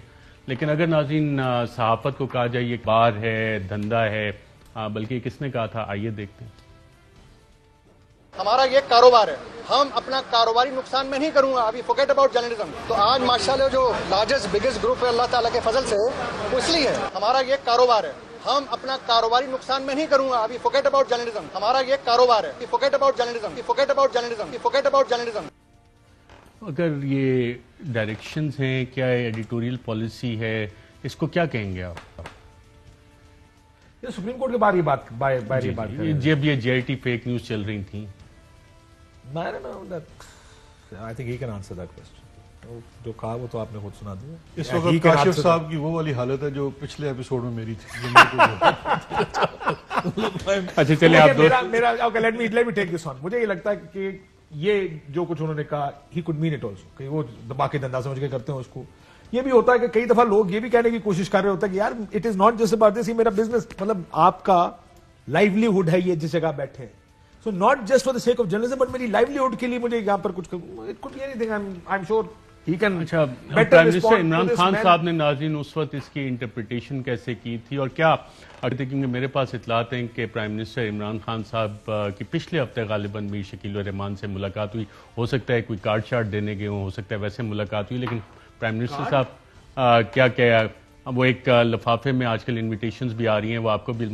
لیکن اگر ناظرین صحافت کو کہا جائے یہ کار ہے, دھندا ہے, بلکہ کس نے کہا تھا, آئیے دیکھتے ہیں. ہمارا یہ کاروبار ہے, ہم اپنا کاروباری نقصان میں نہیں کروں گا. ابھی فورگیٹ اباؤٹ جرنلزم. تو آج ماشاءاللہ جو لارجسٹ بگیسٹ گروپ ہے اللہ تعالیٰ کے فضل سے, وہ اس لیے ہے. ہمارا یہ کاروبار ہے, ہم اپنا کاروباری نقصان میں نہیں کروں گا. ابھی فورگیٹ اباؤٹ جرنلزم. ہمارا یہ کاروبار ہے, forget about journalism, forget about journalism, forget about journalism. اگر یہ ڈائریکشنز ہیں, کیا ایڈیٹوریل پالیسی ہے, اس کو کیا کہیں گے آپ؟ یہ سپریم کورٹ کے باہر یہ بات کر رہے ہیں. جب یہ JIT فیک نیوز چل رہی تھیں, I think he can answer that question. جو کہا وہ تو آپ نے خود سنا دیا. اس وقت کاشف صاحب کی وہ والی حالت ہے جو پچھلے ایپیسوڈ میں میری تھی. اچھا چلے آپ لیٹ می ٹیک دس آن. مجھے یہ لگتا ہے کہ یہ جو کچھ انہوں نے کہا ہی could mean it also, کہ وہ دبا کے دندا سمجھ کے کرتے ہیں اس کو. یہ بھی ہوتا ہے کہ کئی دفعہ لوگ یہ بھی کہنے کی کوشش کر رہے ہوتے ہیں کہ یار it is not just about this, یہ میرا بزنس, مطلب آپ کا لائیولیہڈ ہے یہ جس جگہ بیٹھے ہیں. So not just for the sake of journalism but میری لائیولیہڈ کے لیے مجھے یہاں پر کچھ it could be anything. I am sure he can. اچھا, پرائم منسٹر عمران خان صاحب نے ناظرین اس وقت اس کی انٹرپریٹیشن کیسے کی تھی, اور کیا کیونکہ میرے پاس اطلاعات ہیں کہ پرائم منسٹر عمران خان صاحب کی پچھلے ہفتے غالباً میر شکیل الرحمان سے ملاقات ہوئی, ہو سکتا ہے کوئی کارڈ شارٹ دینے گئے ہوں, ہو سکتا ہے ویسے ملاقات ہوئی, لیکن پرائم منسٹر صاحب کیا وہ ایک لفافے میں آج کل انویٹیشنز بھی آ رہی ہیں, وہ آپ کو بھی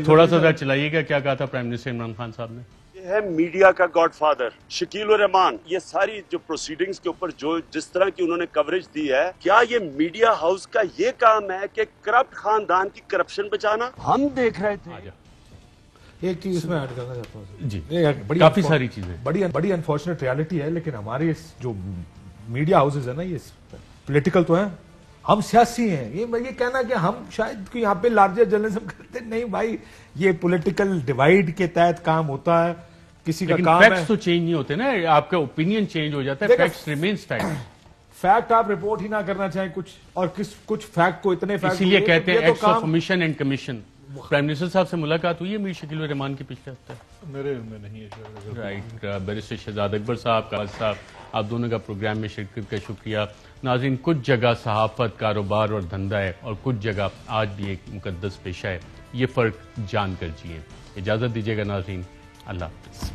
تھوڑا سا ذرا چلائیے گا, کیا کہا تھا پرائم منسٹر عمران خان صاحب نے؟ یہ ہے میڈیا کا گاڈ فادر شکیل الرحمان. یہ ساری جو پروسیڈنگز کے اوپر جو جس طرح کی انہوں نے کوریج دی ہے, کیا یہ میڈیا ہاؤس کا یہ کام ہے کہ کرپٹ خاندان کی کرپشن بچانا؟ ہم دیکھ رہے تھے. ایک چیز اس میں ایڈ کرنا چاہتا ہوں جی, کافی ساری چیزیں, بڑی انفارچونیٹ ریالٹی ہے, لیکن ہمارے جو میڈیا ہاؤسز ہیں نا یہ پولیٹیکل تو ہیں, ہم سیاسی ہیں. یہ کہنا کہ ہم شاید یہاں پہ لارجر جرنلزم کرتے نہیں بھائی, یہ پولیٹیکل ڈیوائیڈ کے تحت کام ہوتا ہے. کسی کا کام ہے, فیکٹس تو چینج نہیں ہوتے نا, آپ کا اوپینین چینج ہو جاتا ہے, فیکٹس ریمینز فیکٹ. فیکٹ آپ رپورٹ ہی نہ کرنا چاہیں کچھ, اور کچھ فیکٹ کو اتنے فیکٹ, اسی لیے کہتے ہیں acts of omission and commission. Prime minister صاحب سے ملاقات ہوئی ہے میر شکیل الرحمان کی پچھلے ہفتے؟ میرے میں نہیں ہے. رائٹ. بیرسٹر شہزاد اکبر صاحب, قاضی صاحب, آپ دونوں کا پروگرام میں شرکت کا شکریہ. ناظرین, کچھ جگہ صحافت کاروبار اور دھندا ہے, اور کچھ جگہ آج بھی ایک مقدس پیشہ ہے. یہ فرق جان کر جیئیں. اجازت دیجیے گا ناظرین, اللہ حافظ.